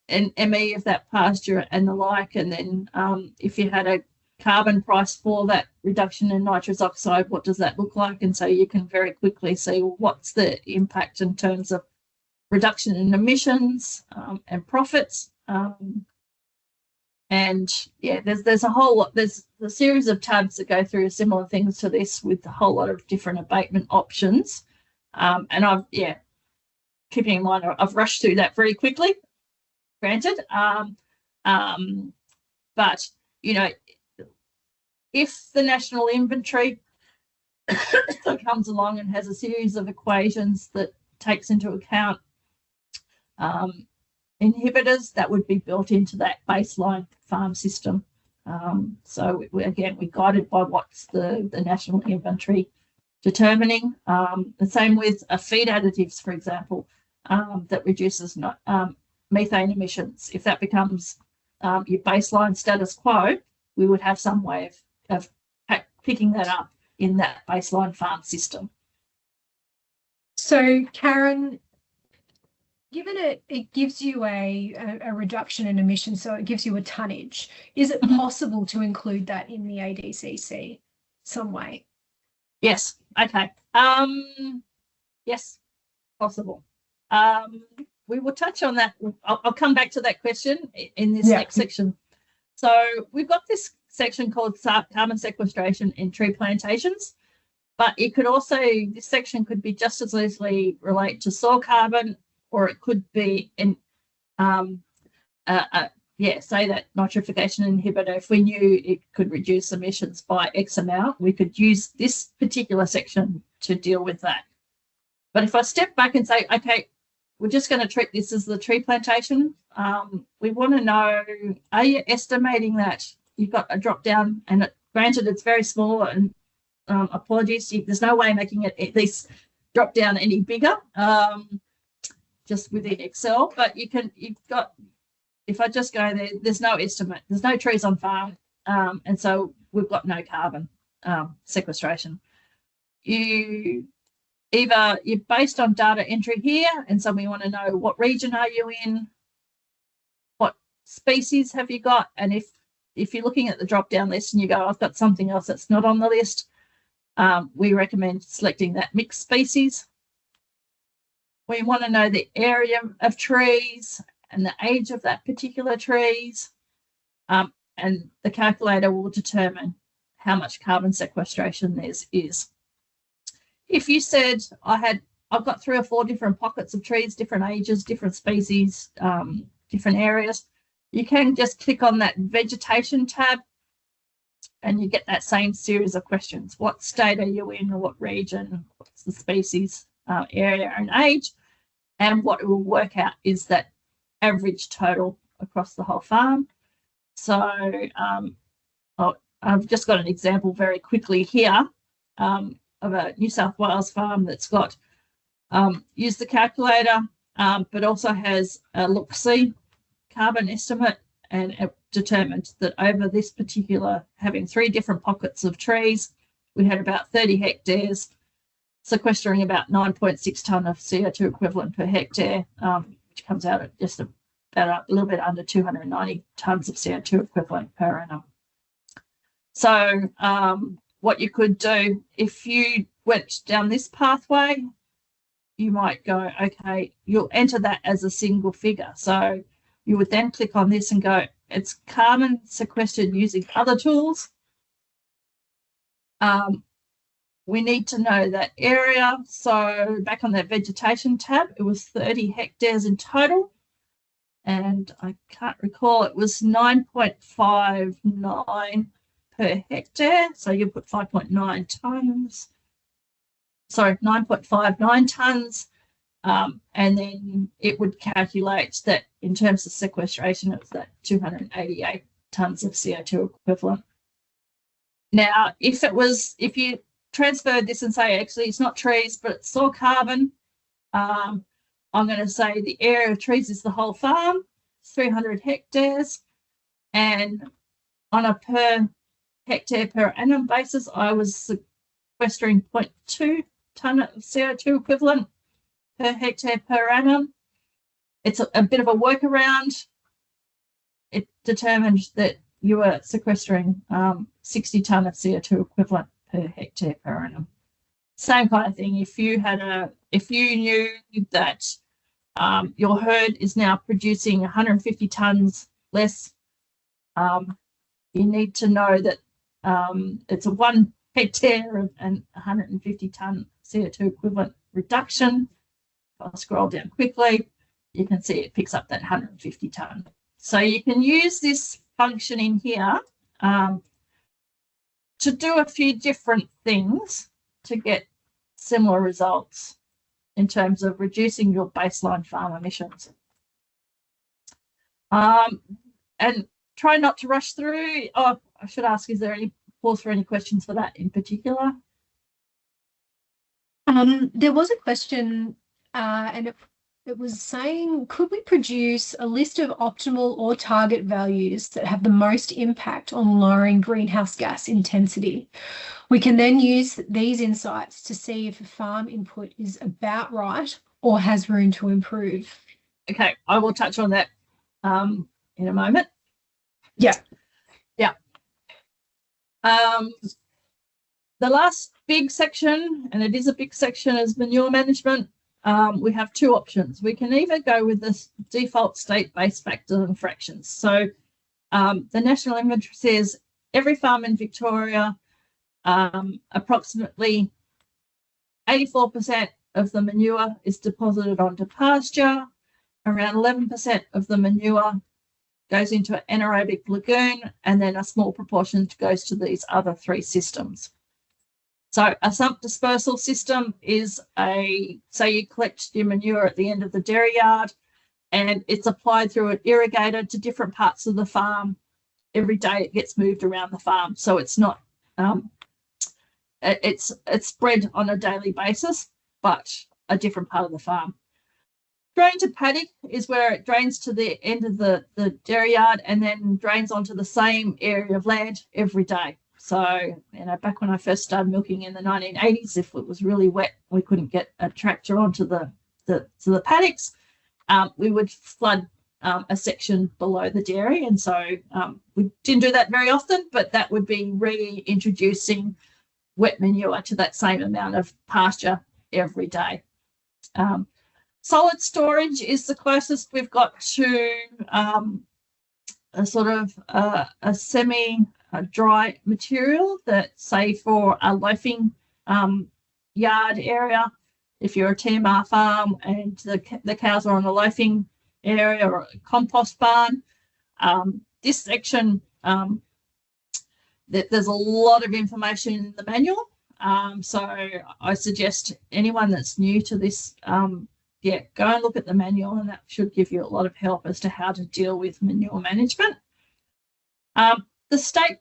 ME of that pasture and the like, and then if you had carbon price for that reduction in nitrous oxide, what does that look like? And so you can very quickly see what's the impact in terms of reduction in emissions and profits. And yeah, there's a whole lot, there's a series of tabs that go through similar things to this with a whole lot of different abatement options. And I've, yeah, keeping in mind, I've rushed through that very quickly, granted. But, you know, if the national inventory comes along and has a series of equations that takes into account inhibitors, that would be built into that baseline farm system. So we're guided by what's the national inventory determining. The same with feed additives, for example, that reduces methane emissions. If that becomes your baseline status quo, we would have some way of picking that up in that baseline farm system. So, Karen, given it gives you a reduction in emissions, so it gives you a tonnage, is it possible to include that in the ADCC some way? Yes. Okay. Yes, possible. We will touch on that. I'll come back to that question in this next section. So we've got this section called carbon sequestration in tree plantations, but it could also, this section could be just as easily relate to soil carbon, or it could be in, say that nitrification inhibitor. If we knew it could reduce emissions by X amount, we could use this particular section to deal with that. But if I step back and say, okay, we're just going to treat this as the tree plantation, we want to know, are you estimating that you've got a drop down, and granted it's very small, and apologies, there's no way of making it at least drop down any bigger, just within Excel, but you've got, if I just go there, there's no estimate, there's no trees on farm, and so we've got no carbon sequestration. You're based on data entry here, and so we want to know what region are you in, what species have you got, and if you're looking at the drop down list and you go, I've got something else that's not on the list, we recommend selecting that mixed species. We want to know the area of trees and the age of that particular trees, and the calculator will determine how much carbon sequestration there is. If you said I've got 3 or 4 different pockets of trees, different ages, different species, different areas, you can just click on that vegetation tab and you get that same series of questions. What state are you in, or what region, what's the species, area and age? And what it will work out is that average total across the whole farm. So I've just got an example very quickly here of a New South Wales farm that's got used the calculator, but also has a look-see carbon estimate, and it determined that over this particular, having 3 different pockets of trees, we had about 30 hectares sequestering about 9.6 tonne of CO2 equivalent per hectare, which comes out at just about a little bit under 290 tonnes of CO2 equivalent per annum. So what you could do, if you went down this pathway, you might go, okay, you'll enter that as a single figure. So you would then click on this and go, it's carbon sequestered using other tools. We need to know that area. So back on that vegetation tab, it was 30 hectares in total. And I can't recall, it was 9.59 per hectare. So you put 5.9 tonnes. Sorry, 9.59 tonnes. And then it would calculate that in terms of sequestration, it was that 288 tonnes of CO2 equivalent. Now, if you transferred this and say, actually, it's not trees, but it's soil carbon, I'm going to say the area of trees is the whole farm, 300 hectares, and on a per hectare per annum basis, I was sequestering 0.2 tonne of CO2 equivalent per hectare per annum. It's a bit of a workaround. It determined that you were sequestering 60 tonne of CO2 equivalent per hectare per annum. Same kind of thing. If you knew that your herd is now producing 150 tonnes less, you need to know that it's a 1 hectare and 150 tonne CO2 equivalent reduction. If I scroll down quickly, you can see it picks up that 150 tonne. So you can use this function in here to do a few different things to get similar results in terms of reducing your baseline farm emissions. And try not to rush through. Oh, I should ask, is there any pause for any questions for that in particular? There was a question and it was saying, could we produce a list of optimal or target values that have the most impact on lowering greenhouse gas intensity? We can then use these insights to see if a farm input is about right or has room to improve. Okay, I will touch on that in a moment. Yeah. The last big section, and it is a big section, is manure management. We have two options. We can either go with this default state-based factors and fractions. So the National Inventory says every farm in Victoria, approximately 84% of the manure is deposited onto pasture. Around 11% of the manure goes into an anaerobic lagoon, and then a small proportion goes to these other three systems. So a sump dispersal system is say you collect your manure at the end of the dairy yard and it's applied through an irrigator to different parts of the farm. Every day it gets moved around the farm. So it's not, it's spread on a daily basis, but a different part of the farm. Drain to paddock is where it drains to the end of the dairy yard and then drains onto the same area of land every day. So, back when I first started milking in the 1980s, if it was really wet, we couldn't get a tractor onto the paddocks. We would flood a section below the dairy, and so we didn't do that very often, but that would be reintroducing wet manure to that same amount of pasture every day. Solid storage is the closest we've got to a sort of a semi-dry material that, say, for a loafing yard area, if you're a TMR farm and the cows are on a loafing area or a compost barn, this section, there's a lot of information in the manual. So I suggest anyone that's new to this, go and look at the manual, and that should give you a lot of help as to how to deal with manure management. The state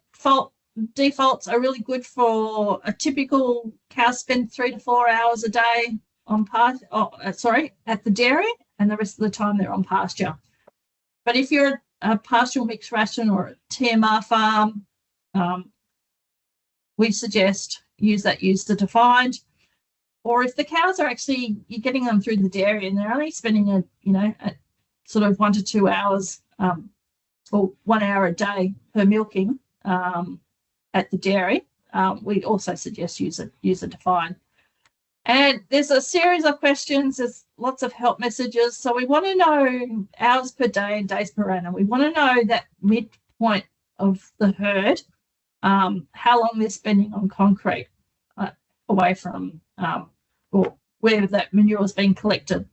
defaults are really good for a typical cow spend 3 to 4 hours a day on at the dairy, and the rest of the time they're on pasture. But if you're a pastoral mixed ration or a TMR farm, we suggest use user defined. Or if the cows are actually, you're getting them through the dairy and they're only spending a sort of 1 to 2 hours or 1 hour a day per milking at the dairy, we'd also suggest user defined. And there's a series of questions. There's lots of help messages. So we want to know hours per day and days per annum. We want to know that midpoint of the herd, how long they're spending on concrete away from or where that manure is being collected.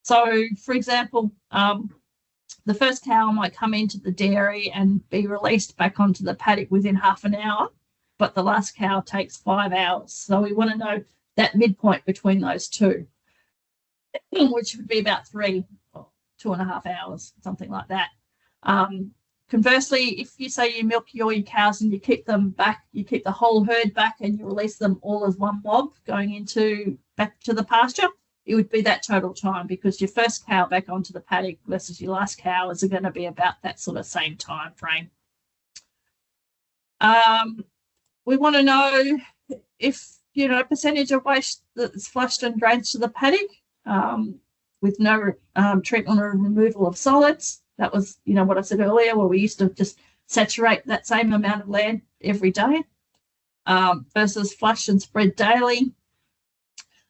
So, for example, the first cow might come into the dairy and be released back onto the paddock within half an hour, but the last cow takes 5 hours. So we want to know that midpoint between those two, which would be about 3 or 2.5 hours, something like that. Conversely, if you say you milk all your cows and you keep them back, you keep the whole herd back and you release them all as one mob going back to the pasture, it would be that total time, because your first cow back onto the paddock versus your last cow is going to be about that sort of same time frame. We want to know if, percentage of waste that's flushed and drains to the paddock with no treatment or removal of solids. That was, what I said earlier, where we used to just saturate that same amount of land every day versus flush and spread daily.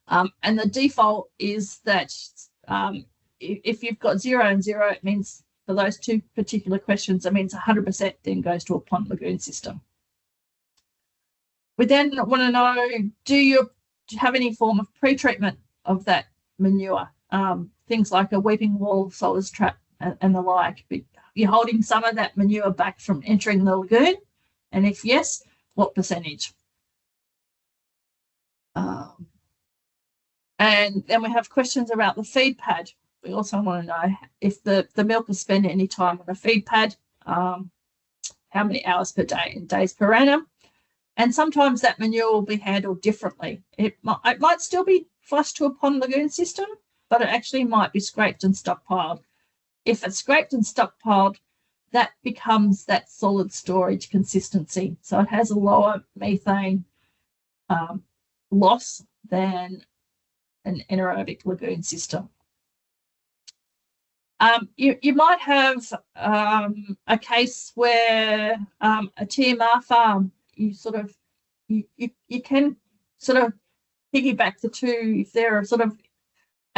And the default is that if you've got 0 and 0, it means for those two particular questions, it means 100% then goes to a pond lagoon system. We then want to know, do you have any form of pre-treatment of that manure? Things like a weeping wall, solids trap, and the like. You're holding some of that manure back from entering the lagoon, and if yes, what percentage? And then we have questions about the feed pad. We also want to know if the milk is spent any time on a feed pad, how many hours per day and days per annum. And sometimes that manure will be handled differently. It might still be flushed to a pond lagoon system, but it actually might be scraped and stockpiled. If it's scraped and stockpiled, that becomes that solid storage consistency. So it has a lower methane loss than an anaerobic lagoon system. You might have a case where a TMR farm, you can sort of piggyback the two. If they're sort of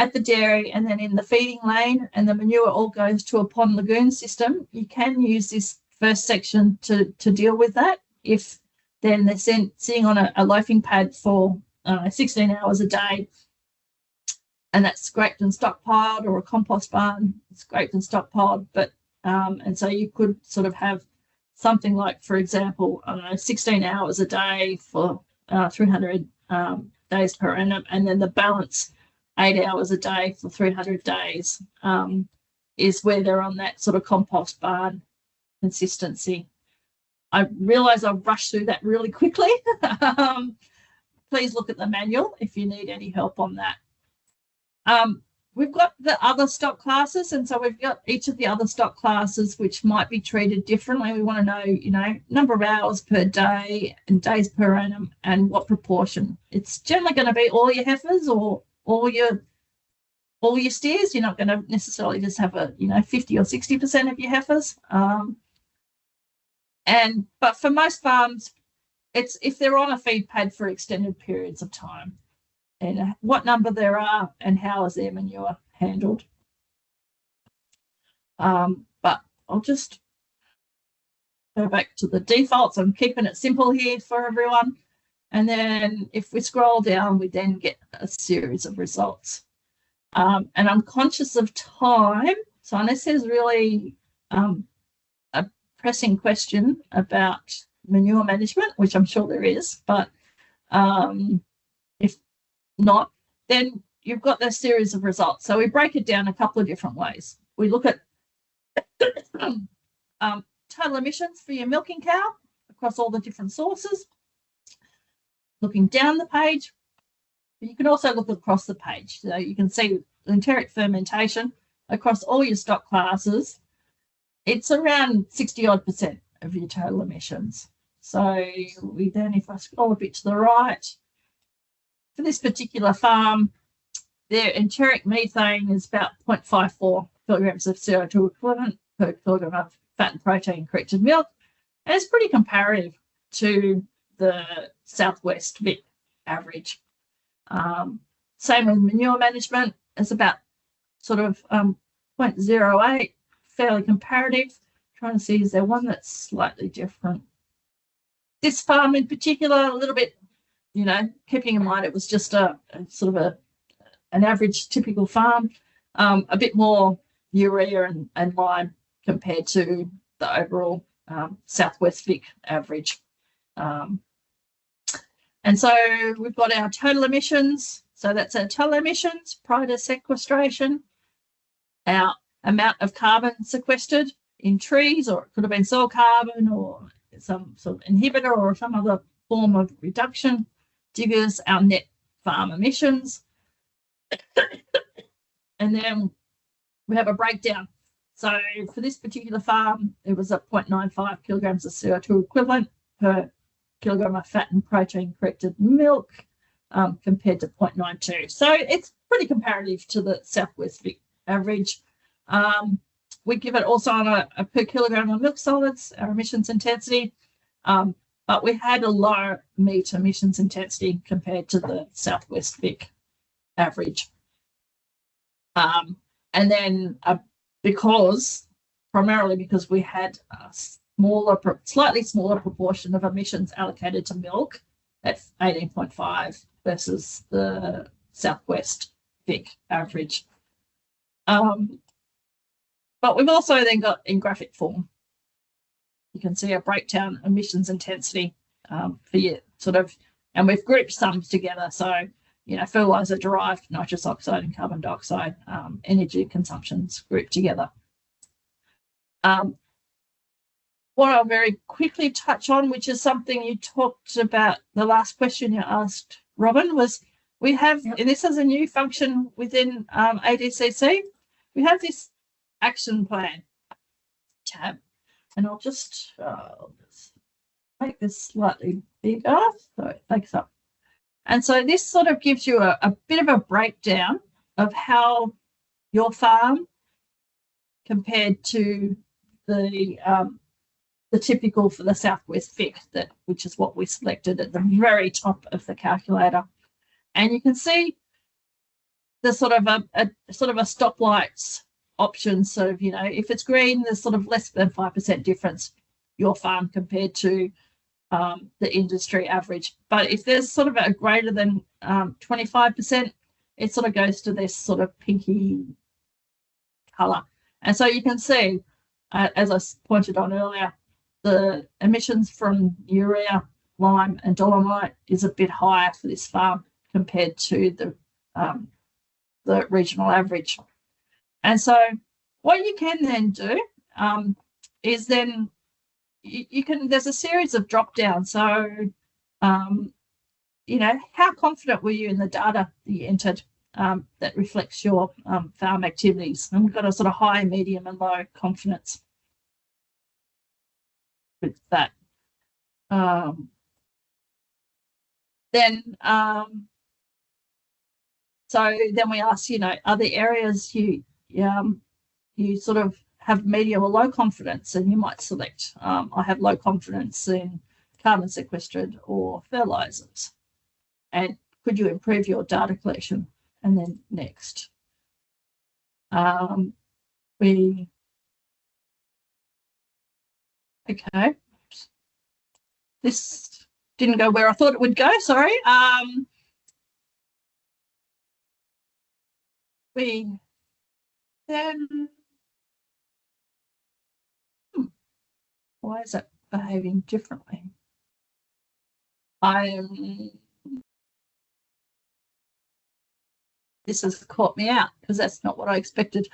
at the dairy and then in the feeding lane and the manure all goes to a pond lagoon system, you can use this first section to deal with that. If then they're sitting on a loafing pad for 16 hours a day, and that's scraped and stockpiled, or a compost barn scraped and stockpiled, but and so you could sort of have something like, for example, 16 hours a day for 300 days per annum, and then the balance 8 hours a day for 300 days is where they're on that sort of compost barn consistency. I realise I've rushed through that really quickly. Please look at the manual if you need any help on that. We've got the other stock classes, and so we've got each of the other stock classes which might be treated differently. We want to know, number of hours per day and days per annum and what proportion. It's generally going to be all your heifers or all your steers. You're not going to necessarily just have 50 or 60% of your heifers. But for most farms, it's if they're on a feed pad for extended periods of time, and what number there are and how is their manure handled. But I'll just go back to the defaults. I'm keeping it simple here for everyone. And then if we scroll down, we then get a series of results. And I'm conscious of time. So unless there's really a pressing question about manure management, which I'm sure there is, but if not, then you've got this series of results. So we break it down a couple of different ways. We look at total emissions for your milking cow across all the different sources. Looking down the page, you can also look across the page. So you can see enteric fermentation across all your stock classes. It's around 60-odd% of your total emissions. So we then, if I scroll a bit to the right, for this particular farm, their enteric methane is about 0.54 kilograms of CO2 equivalent per kilogram of fat and protein corrected milk. And it's pretty comparative to the Southwest Vic average. Same with manure management. It's about sort of 0.08, fairly comparative. Trying to see, is there one that's slightly different? This farm in particular, a little bit, keeping in mind it was just a sort of an average typical farm, a bit more urea and lime compared to the overall Southwest Vic average. And so we've got our total emissions. So that's our total emissions prior to sequestration, our amount of carbon sequestered in trees, or it could have been soil carbon or some sort of inhibitor or some other form of reduction, diggers, our net farm emissions. And then we have a breakdown. So for this particular farm, it was at 0.95 kilograms of CO2 equivalent per kilogram of fat and protein corrected milk, compared to 0.92. So it's pretty comparative to the Southwest Vic average. we give it also on a per kilogram of milk solids, our emissions intensity, but we had a low meat emissions intensity compared to the Southwest Vic average. And then primarily because we had a slightly smaller proportion of emissions allocated to milk at 18.5 versus the Southwest Vic average. But we've also then got in graphic form, you can see a breakdown emissions intensity for your and we've grouped sums together. So, fertilizer derived nitrous oxide and carbon dioxide energy consumptions grouped together. What I'll very quickly touch on, which is something you talked about, the last question you asked, Robin, was we have, and this is a new function within ADCC, we have this action plan tab, and I'll just make this slightly bigger so it takes up. And so this sort of gives you a bit of a breakdown of how your farm compared to the typical for the Southwest Vic, which is what we selected at the very top of the calculator. And you can see the sort of a stoplights option. So, if it's green, there's sort of less than 5% difference your farm compared to the industry average. But if there's sort of a greater than 25%, it sort of goes to this sort of pinky colour. And so you can see, as I pointed on earlier, the emissions from urea, lime and dolomite is a bit higher for this farm compared to the regional average. And so what you can then do is then you can, there's a series of drop downs. So, how confident were you in the data that you entered that reflects your farm activities? And we've got a sort of high, medium and low confidence with that. So then we ask, are there areas you sort of have medium or low confidence, and you might select, I have low confidence in carbon sequestered or fertilizers. And could you improve your data collection? And then next. Okay. This didn't go where I thought it would go, sorry. We then, why is it behaving differently? This has caught me out because that's not what I expected.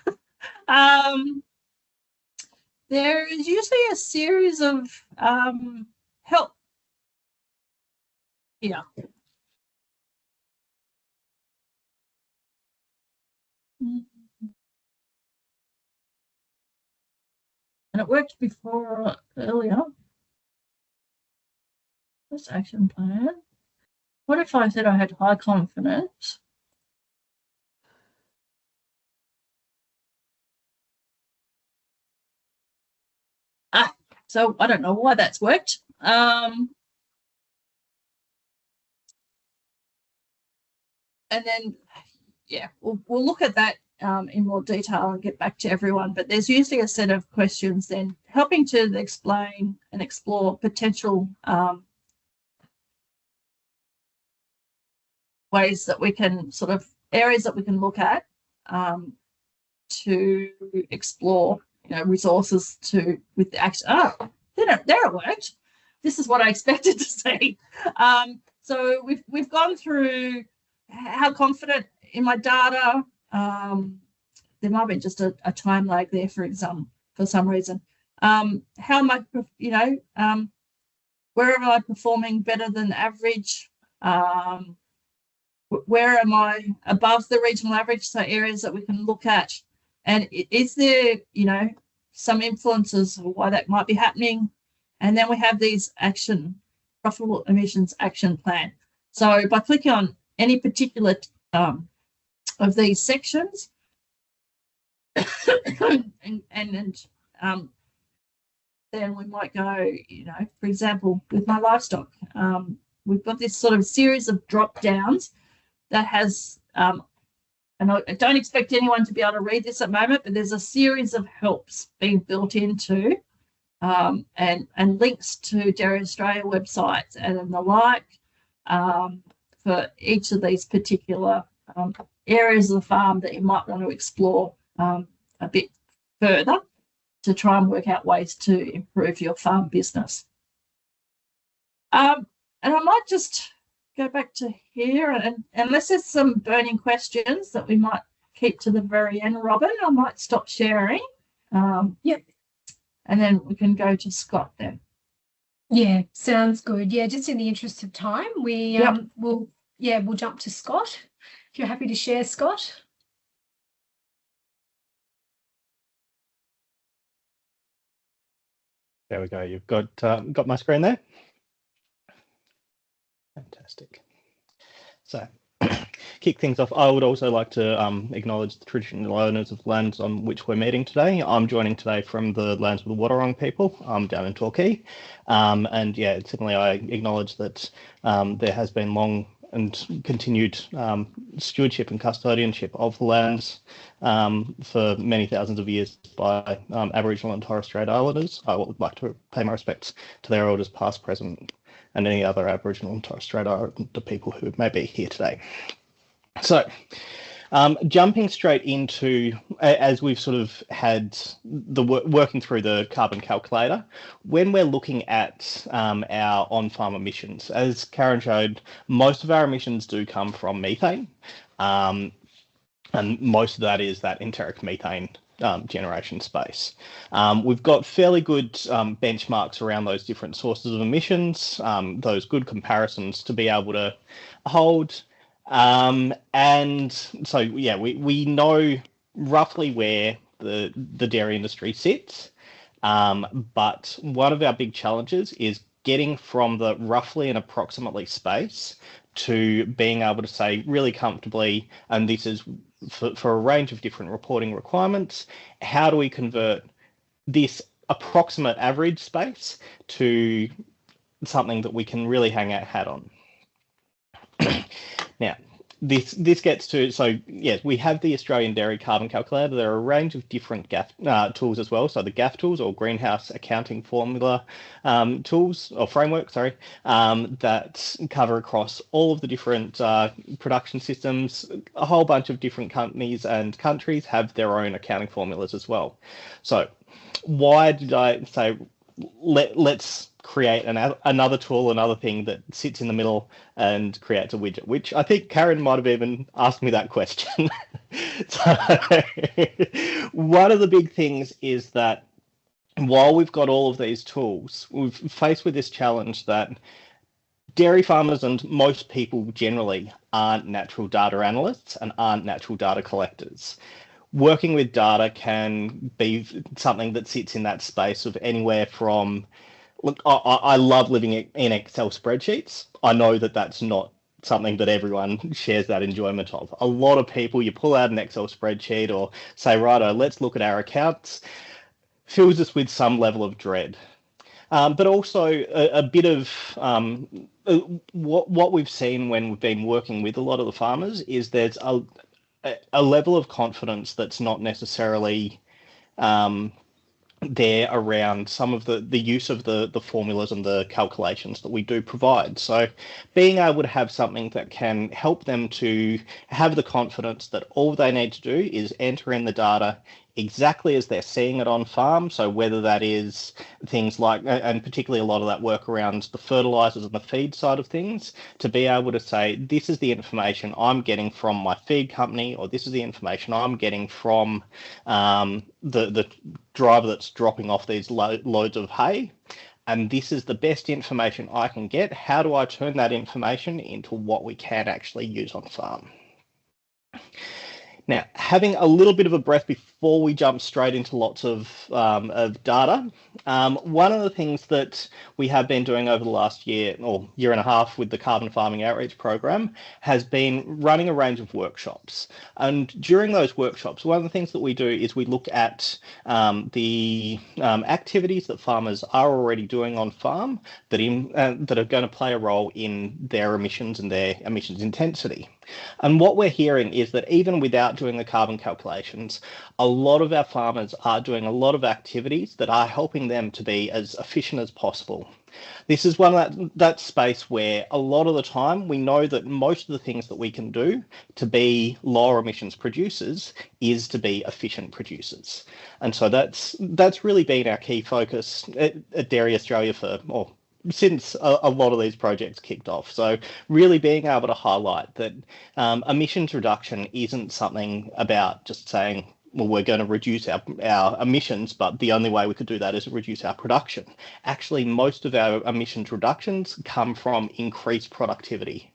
There is usually a series of help here. And it worked before earlier. This action plan. What if I said I had high confidence? So I don't know why that's worked. And then, yeah, we'll look at that in more detail and get back to everyone. But there's usually a set of questions then helping to explain and explore potential ways that we can sort of areas that we can look at to explore, resources with the action. Oh, there it worked. This is what I expected to see. So we've gone through how confident in my data. There might be just a time lag there for some reason. How am I, where am I performing better than average? Where am I above the regional average? So areas that we can look at. And is there, some influences of why that might be happening? And then we have these profitable emissions action plan. So by clicking on any particular of these sections, and then we might go, for example, with my livestock, we've got this sort of series of drop downs that has, and I don't expect anyone to be able to read this at the moment, but there's a series of helps being built into and links to Dairy Australia websites and the like for each of these particular areas of the farm that you might want to explore a bit further to try and work out ways to improve your farm business. And I might just go back to here, and unless there's some burning questions that we might keep to the very end, Robin, I might stop sharing. Yep. And then we can go to Scott then. Yeah, sounds good. Yeah, just in the interest of time, we'll jump to Scott. If you're happy to share, Scott. There we go. You've got my screen there. Fantastic. So, kick things off, I would also like to acknowledge the traditional owners of lands on which we're meeting today. I'm joining today from the lands of the Wadawurrung people. I'm down in Torquay. And yeah, certainly I acknowledge that there has been long and continued stewardship and custodianship of the lands for many thousands of years by Aboriginal and Torres Strait Islanders. I would like to pay my respects to their elders past, present, and any other Aboriginal and Torres Strait Islander people who may be here today. So, jumping straight into, as we've sort of had the working through the carbon calculator, when we're looking at our on-farm emissions, as Karen showed, most of our emissions do come from methane, and most of that is that enteric methane generation space. We've got fairly good benchmarks around those different sources of emissions, those good comparisons to be able to hold. And so, yeah, we know roughly where the dairy industry sits. But one of our big challenges is getting from the roughly and approximately space to being able to say really comfortably, and this is for a range of different reporting requirements, how do we convert this approximate average space to something that we can really hang our hat on? Now, this gets to, so yes, we have the Australian Dairy Carbon Calculator. There are a range of different GAF tools as well. So the GAF tools, or Greenhouse Accounting Formula tools, or framework, sorry, that cover across all of the different production systems. A whole bunch of different companies and countries have their own accounting formulas as well. So why did I say let's create another tool, another thing that sits in the middle and creates a widget, which I think Karen might have even asked me that question. So one of the big things is that while we've got all of these tools, we've faced with this challenge that dairy farmers and most people generally aren't natural data analysts and aren't natural data collectors. Working with data can be something that sits in that space of anywhere from, look, I love living in Excel spreadsheets. I know that that's not something that everyone shares that enjoyment of. A lot of people, you pull out an Excel spreadsheet or say, righto, let's look at our accounts, fills us with some level of dread. But also a bit of what we've seen when we've been working with a lot of the farmers is there's a level of confidence that's not necessarily there around some of the use of the formulas and the calculations that we do provide. So being able to have something that can help them to have the confidence that all they need to do is enter in the data exactly as they're seeing it on farm. So whether that is things like, and particularly a lot of that work around the fertilizers and the feed side of things, to be able to say, this is the information I'm getting from my feed company, or this is the information I'm getting from the driver that's dropping off these loads of hay. And this is the best information I can get. How do I turn that information into what we can actually use on farm? Now, having a little bit of a breath before we jump straight into lots of data, one of the things that we have been doing over the last year or year and a half with the Carbon Farming Outreach Program has been running a range of workshops. And during those workshops, one of the things that we do is we look at the activities that farmers are already doing on farm that are going to play a role in their emissions and their emissions intensity. And what we're hearing is that even without doing the carbon calculations, a lot of our farmers are doing a lot of activities that are helping them to be as efficient as possible. This is one of that space where a lot of the time we know that most of the things that we can do to be lower emissions producers is to be efficient producers. And so that's really been our key focus at Dairy Australia since a lot of these projects kicked off. So really being able to highlight that emissions reduction isn't something about just saying, well, we're going to reduce our emissions, but the only way we could do that is to reduce our production. Actually, most of our emissions reductions come from increased productivity.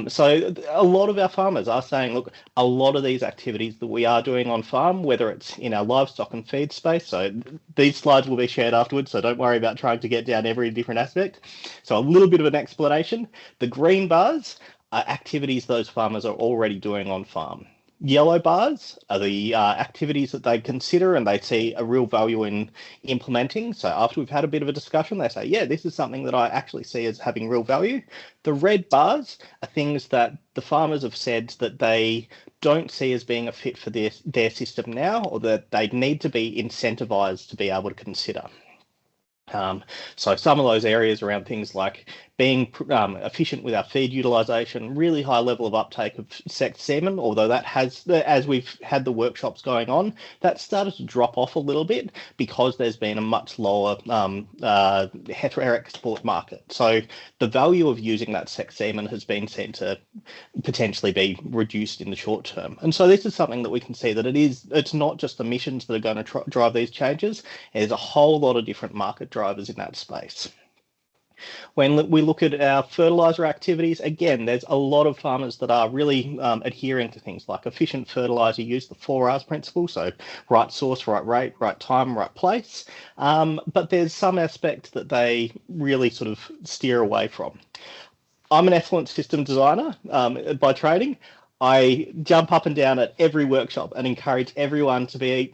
So a lot of our farmers are saying, look, a lot of these activities that we are doing on farm, whether it's in our livestock and feed space, so these slides will be shared afterwards, so don't worry about trying to get down every different aspect. So a little bit of an explanation. The green bars are activities those farmers are already doing on farm. Yellow bars are the activities that they consider and they see a real value in implementing. So after we've had a bit of a discussion, they say, yeah, this is something that I actually see as having real value. The red bars are things that the farmers have said that they don't see as being a fit for their system now, or that they need to be incentivized to be able to consider. So some of those areas around things like being efficient with our feed utilisation, really high level of uptake of sexed semen, although that has, as we've had the workshops going on, that started to drop off a little bit because there's been a much lower hetero-export market. So the value of using that sexed semen has been seen to potentially be reduced in the short term. And so this is something that we can see that it's not just emissions that are going to drive these changes. There's a whole lot of different market drivers in that space. When we look at our fertiliser activities, again, there's a lot of farmers that are really adhering to things like efficient fertiliser use, the 4Rs principle, so right source, right rate, right time, right place. But there's some aspects that they really sort of steer away from. I'm an effluent system designer by training. I jump up and down at every workshop and encourage everyone to be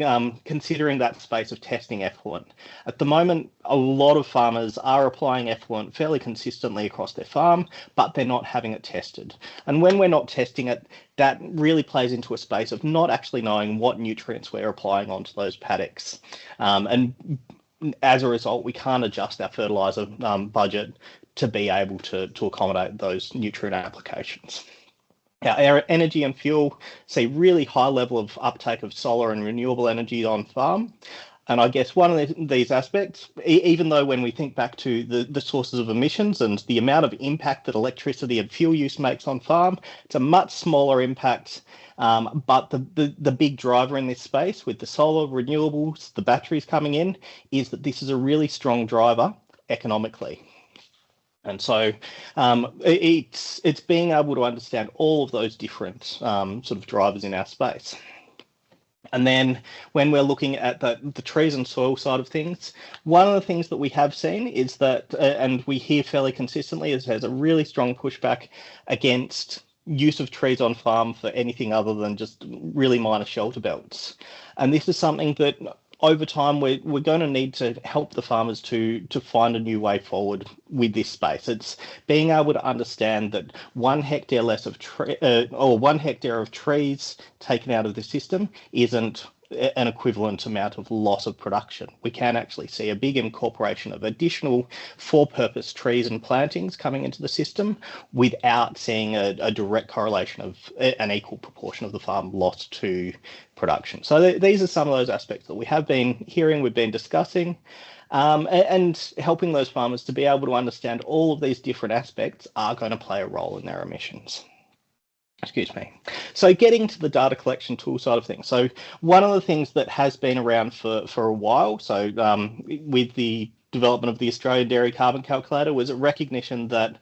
considering that space of testing effluent. At the moment, a lot of farmers are applying effluent fairly consistently across their farm, but they're not having it tested. And when we're not testing it, that really plays into a space of not actually knowing what nutrients we're applying onto those paddocks. And as a result, we can't adjust our fertiliser budget to be able to accommodate those nutrient applications. Our energy and fuel see really high level of uptake of solar and renewable energy on farm. And I guess one of these aspects, even though when we think back to the sources of emissions and the amount of impact that electricity and fuel use makes on farm, it's a much smaller impact. But the big driver in this space with the solar, renewables, the batteries coming in, is that this is a really strong driver economically. And so it's being able to understand all of those different sort of drivers in our space. And then when we're looking at the trees and soil side of things, one of the things that we have seen is that, and we hear fairly consistently, is there's a really strong pushback against use of trees on farm for anything other than just really minor shelter belts. And this is something that over time, we're going to need to help the farmers to find a new way forward with this space. It's being able to understand that 1 hectare less of 1 hectare of trees taken out of the system isn't an equivalent amount of loss of production. We can actually see a big incorporation of additional for-purpose trees and plantings coming into the system without seeing a direct correlation of an equal proportion of the farm lost to production. So these are some of those aspects that we have been hearing, we've been discussing, and helping those farmers to be able to understand all of these different aspects are going to play a role in their emissions. Excuse me. So getting to the data collection tool side of things. So one of the things that has been around for a while, so with the development of the Australian Dairy Carbon Calculator, was a recognition that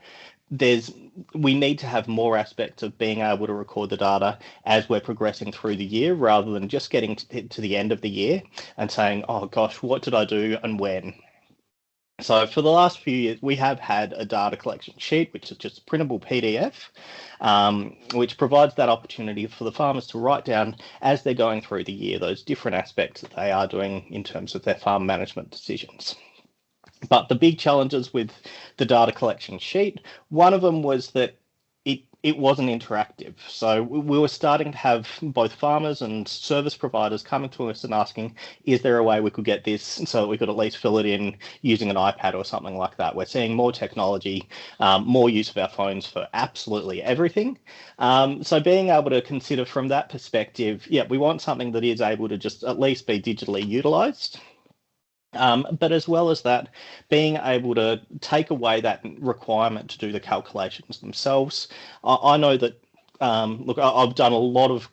we need to have more aspects of being able to record the data as we're progressing through the year, rather than just getting to the end of the year and saying, oh gosh, what did I do and when? So for the last few years, we have had a data collection sheet, which is just a printable PDF, which provides that opportunity for the farmers to write down as they're going through the year, those different aspects that they are doing in terms of their farm management decisions. But the big challenges with the data collection sheet, one of them was that it wasn't interactive. So we were starting to have both farmers and service providers coming to us and asking, is there a way we could get this so that we could at least fill it in using an iPad or something like that? We're seeing more technology, more use of our phones for absolutely everything. So being able to consider from that perspective, yeah, we want something that is able to just at least be digitally utilized. But as well as that, being able to take away that requirement to do the calculations themselves. I know that, look, I've done a lot of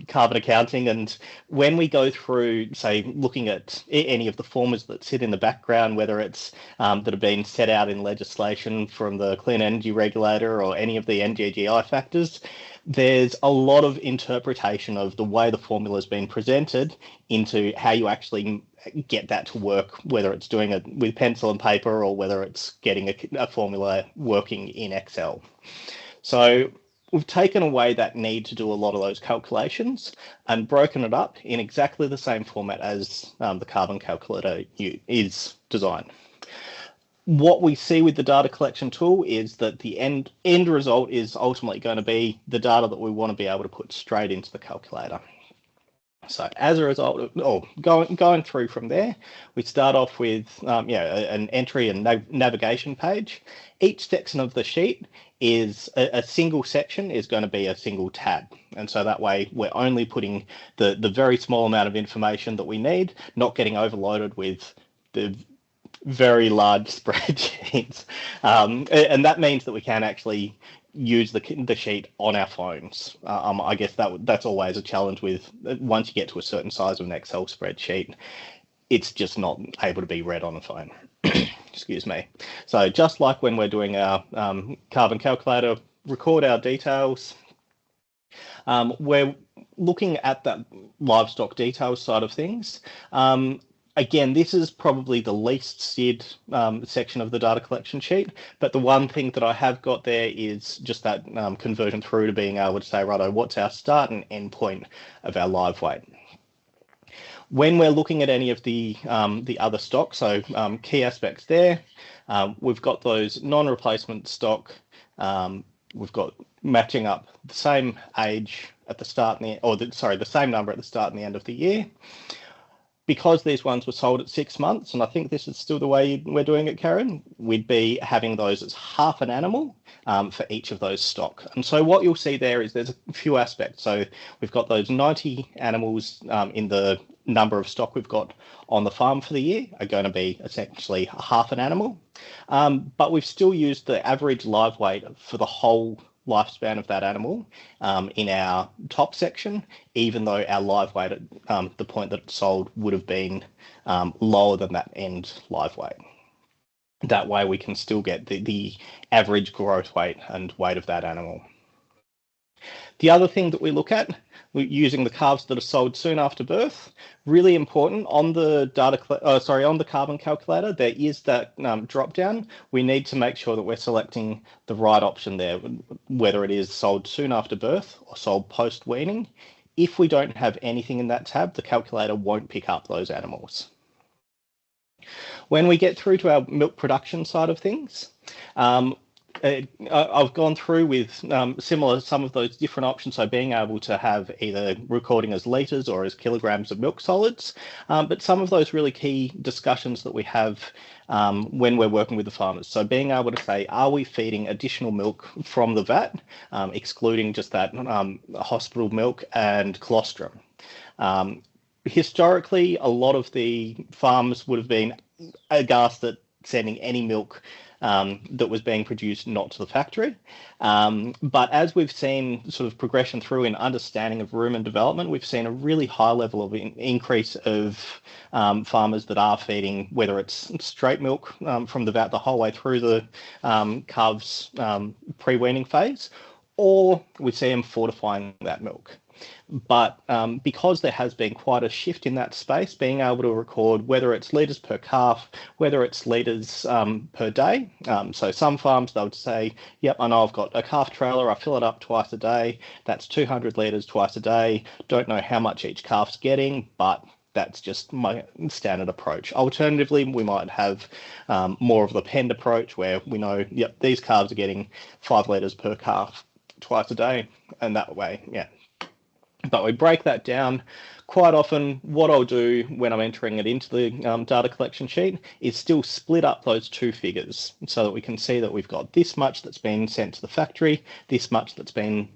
carbon accounting, and when we go through, say, looking at any of the formulas that sit in the background, whether it's that have been set out in legislation from the Clean Energy Regulator or any of the NGGI factors, there's a lot of interpretation of the way the formula has been presented into how you actually get that to work, whether it's doing it with pencil and paper or whether it's getting a formula working in Excel. So we've taken away that need to do a lot of those calculations and broken it up in exactly the same format as the carbon calculator is designed. What we see with the data collection tool is that the end result is ultimately going to be the data that we want to be able to put straight into the calculator. So as a result of going through from there, we start off with an entry and navigation page. Each section of the sheet is a single section is going to be a single tab. And so that way we're only putting the very small amount of information that we need, not getting overloaded with the very large spreadsheets. And that means that we can actually use the sheet on our phones. I guess that's always a challenge with once you get to a certain size of an Excel spreadsheet, it's just not able to be read on a phone. Excuse me. So just like when we're doing our carbon calculator, record our details, we're looking at that livestock details side of things. Again, this is probably the least SID section of the data collection sheet, but the one thing that I have got there is just that conversion through to being able to say, righto, what's our start and end point of our live weight? When we're looking at any of the other stock, so key aspects there, we've got those non-replacement stock. We've got matching up the same age at the start and the same number at the start and the end of the year. Because these ones were sold at 6 months, and I think this is still the way we're doing it, Karen, we'd be having those as half an animal for each of those stock. And so what you'll see there is there's a few aspects. So we've got those 90 animals in the number of stock we've got on the farm for the year are going to be essentially half an animal. But we've still used the average live weight for the whole lifespan of that animal in our top section, even though our live weight at the point that it's sold would have been lower than that end live weight. That way we can still get the average growth weight and weight of that animal. The other thing that we look at, we're using the calves that are sold soon after birth. Really important on the on the carbon calculator, there is that drop down. We need to make sure that we're selecting the right option there, whether it is sold soon after birth or sold post weaning. If we don't have anything in that tab, the calculator won't pick up those animals. When we get through to our milk production side of things, I've gone through with some of those different options, so being able to have either recording as litres or as kilograms of milk solids, but some of those really key discussions that we have when we're working with the farmers. So being able to say, are we feeding additional milk from the vat, excluding just that hospital milk and colostrum? Historically, a lot of the farms would have been aghast at sending any milk that was being produced not to the factory. But as we've seen sort of progression through in understanding of rumen development, we've seen a really high level of increase of farmers that are feeding, whether it's straight milk from the vat the whole way through the calves pre-weaning phase, or we see them fortifying that milk. But because there has been quite a shift in that space, being able to record whether it's litres per calf, whether it's litres per day. So some farms, they would say, yep, I know I've got a calf trailer, I fill it up twice a day, that's 200 litres twice a day, don't know how much each calf's getting, but that's just my standard approach. Alternatively, we might have more of the penned approach where we know, yep, these calves are getting 5 litres per calf twice a day, and that way, yeah. But we break that down. Quite often, what I'll do when I'm entering it into the data collection sheet is still split up those two figures so that we can see that we've got this much that's been sent to the factory, this much that's been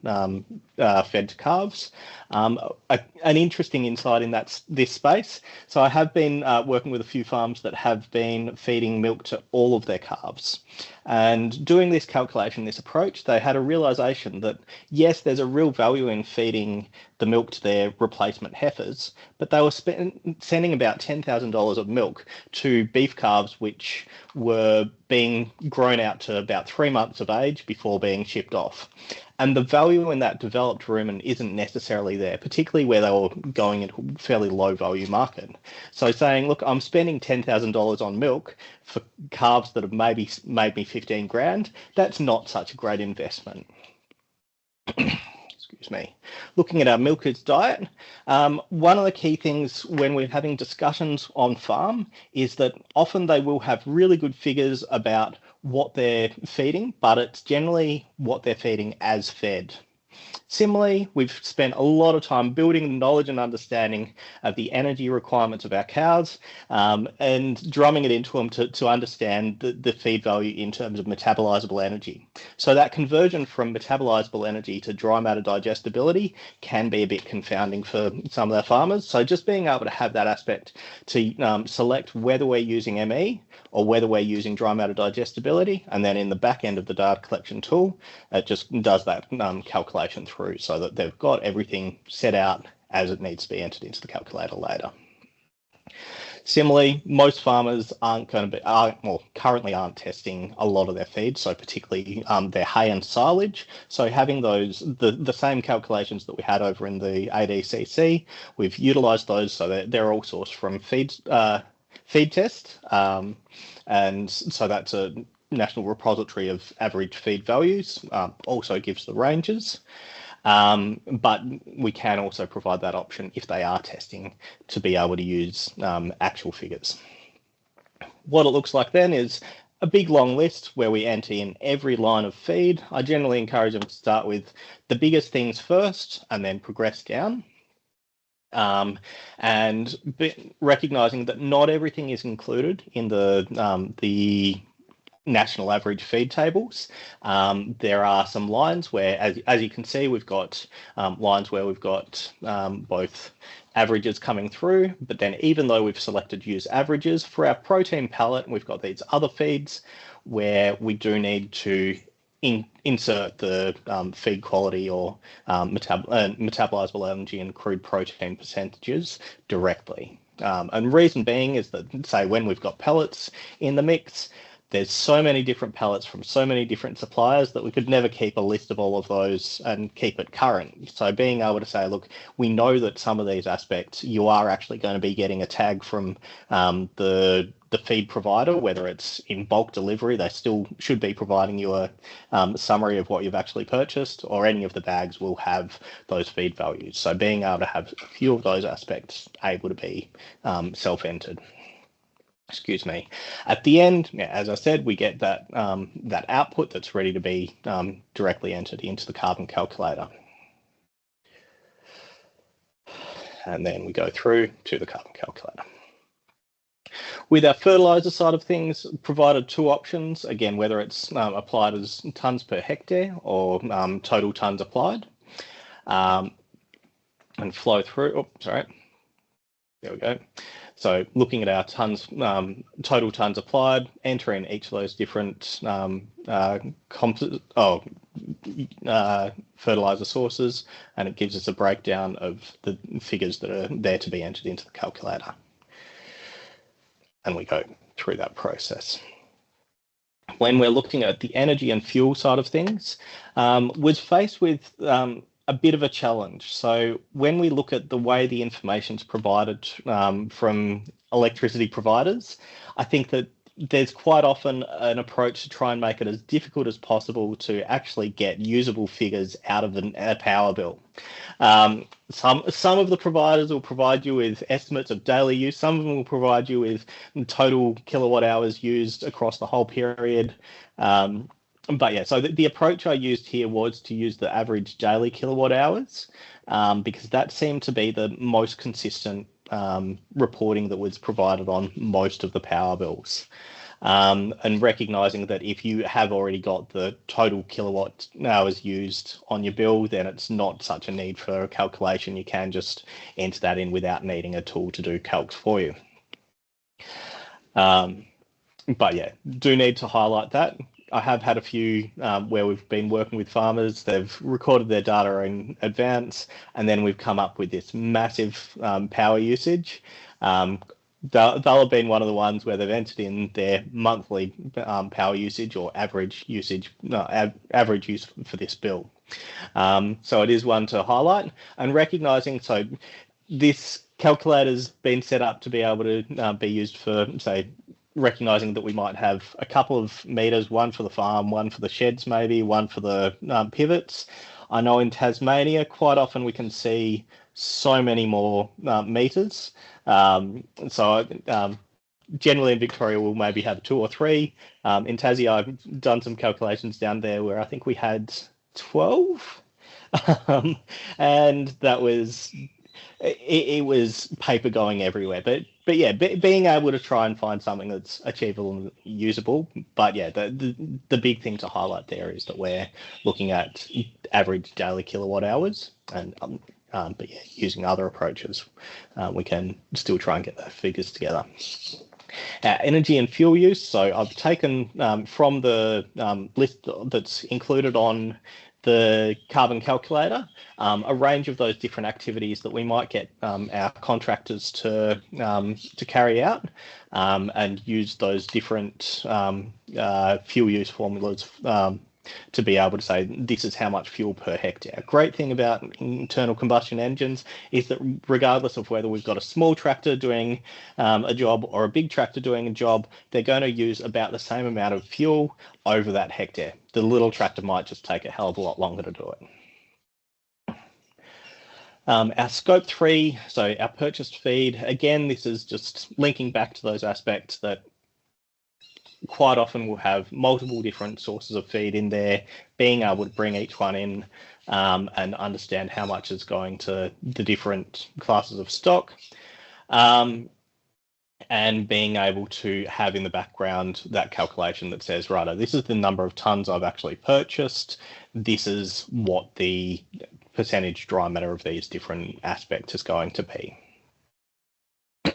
fed to calves. An interesting insight in this space. So I have been working with a few farms that have been feeding milk to all of their calves. And doing this calculation, this approach, they had a realization that, yes, there's a real value in feeding the milk to their replacement heifers, but they were sending about $10,000 of milk to beef calves which were being grown out to about 3 months of age before being shipped off. And the value in that developed rumen isn't necessarily there, particularly where they were going into a fairly low value market. So saying, look, I'm spending $10,000 on milk for calves that have maybe made me 15 grand, that's not such a great investment. Excuse me. Looking at our milkers' diet, one of the key things when we're having discussions on farm is that often they will have really good figures about what they're feeding, but it's generally what they're feeding as fed. Similarly, we've spent a lot of time building knowledge and understanding of the energy requirements of our cows and drumming it into them to understand the feed value in terms of metabolizable energy. So that conversion from metabolizable energy to dry matter digestibility can be a bit confounding for some of our farmers. So just being able to have that aspect to select whether we're using ME or whether we're using dry matter digestibility, and then in the back end of the data collection tool, it just does that calculation through so that they've got everything set out as it needs to be entered into the calculator later. Similarly, most farmers currently aren't testing a lot of their feed, so particularly their hay and silage. So having those, the same calculations that we had over in the ADCC, we've utilised those so that they're all sourced from feed test, and so that's a national repository of average feed values, also gives the ranges. But we can also provide that option if they are testing to be able to use actual figures. What it looks like then is a big long list where we enter in every line of feed. I generally encourage them to start with the biggest things first and then progress down. And recognizing that not everything is included in the national average feed tables. There are some lines where, as you can see, we've got lines where we've got both averages coming through, but then even though we've selected use averages for our protein palette, we've got these other feeds where we do need to insert the feed quality or metabolizable energy and crude protein percentages directly. And reason being is that, say, when we've got pellets in the mix, there's so many different pellets from so many different suppliers that we could never keep a list of all of those and keep it current. So being able to say, look, we know that some of these aspects you are actually going to be getting a tag from the feed provider, whether it's in bulk delivery, they still should be providing you a summary of what you've actually purchased, or any of the bags will have those feed values. So being able to have a few of those aspects able to be self-entered. Excuse me. At the end, as I said, we get that that output that's ready to be directly entered into the carbon calculator. And then we go through to the carbon calculator. With our fertilizer side of things, provided two options, again, whether it's applied as tonnes per hectare or total tonnes applied, and flow through, There we go. So looking at our tons, total tons applied, entering each of those different fertilizer sources, and it gives us a breakdown of the figures that are there to be entered into the calculator. And we go through that process. When we're looking at the energy and fuel side of things, was faced with a bit of a challenge. So when we look at the way the information is provided from electricity providers, I think that there's quite often an approach to try and make it as difficult as possible to actually get usable figures out of a power bill. Some of the providers will provide you with estimates of daily use. Some of them will provide you with total kilowatt hours used across the whole period. But yeah, so the approach I used here was to use the average daily kilowatt hours because that seemed to be the most consistent reporting that was provided on most of the power bills. And recognizing that if you have already got the total kilowatt hours used on your bill, then it's not such a need for a calculation. You can just enter that in without needing a tool to do calcs for you. But yeah, do need to highlight that. I have had a few where we've been working with farmers, they've recorded their data in advance, and then we've come up with this massive power usage. They'll have been one of the ones where they've entered in their monthly power usage or average usage, average use for this bill. So it is one to highlight, and recognizing, so this calculator's been set up to be able to be used for, say, recognizing that we might have a couple of meters, one for the farm, one for the sheds, maybe one for the pivots. I know in Tasmania, quite often we can see so many more meters. Generally in Victoria, we'll maybe have 2 or 3. In Tassie, I've done some calculations down there where I think we had 12. And that was, it was paper going everywhere. But yeah, being able to try and find something that's achievable and usable. But yeah, the big thing to highlight there is that we're looking at average daily kilowatt hours, and but yeah, using other approaches, we can still try and get the figures together. Energy and fuel use. So I've taken from the list that's included on the carbon calculator, a range of those different activities that we might get our contractors to carry out, and use those different fuel use formulas to be able to say this is how much fuel per hectare. Great thing about internal combustion engines is that regardless of whether we've got a small tractor doing a job or a big tractor doing a job, they're going to use about the same amount of fuel over that hectare. The little tractor might just take a hell of a lot longer to do it. Our scope 3, so our purchased feed, again, this is just linking back to those aspects that quite often we'll have multiple different sources of feed in there, being able to bring each one in and understand how much is going to the different classes of stock, and being able to have in the background that calculation that says, righto, this is the number of tons I've actually purchased, this is what the percentage dry matter of these different aspects is going to be.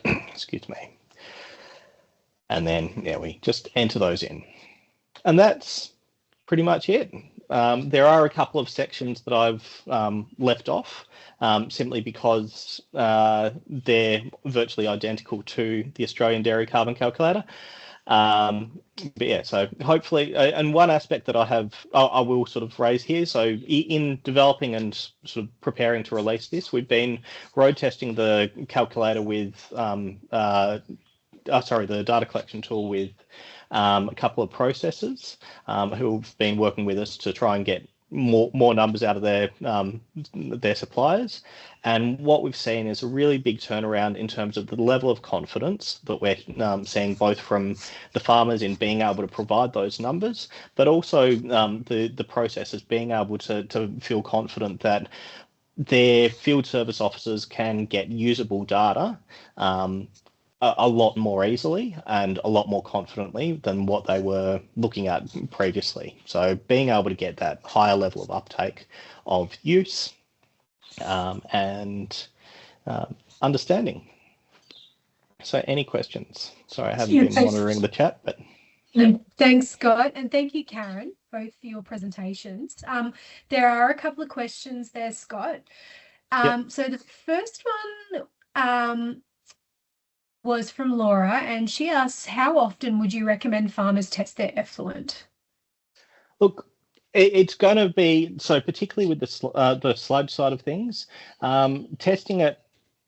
Excuse me. And then, yeah, we just enter those in. And that's pretty much it. There are a couple of sections that I've left off simply because they're virtually identical to the Australian Dairy Carbon Calculator. But yeah, so hopefully, and one aspect that I will sort of raise here. So in developing and sort of preparing to release this, we've been road testing the calculator with the data collection tool with a couple of processors who've been working with us to try and get more numbers out of their suppliers. And what we've seen is a really big turnaround in terms of the level of confidence that we're seeing both from the farmers in being able to provide those numbers, but also the processors being able to feel confident that their field service officers can get usable data a lot more easily and a lot more confidently than what they were looking at previously. So being able to get that higher level of uptake of use and understanding. So any questions? Sorry, I haven't Yeah, been thanks. monitoring the chat, but Thanks, Scott, and thank you, Karen, both for your presentations. There are a couple of questions there, Scott. So the first one was from Laura, and she asks, how often would you recommend farmers test their effluent? look, it's going to be, so particularly with the sludge side of things, testing it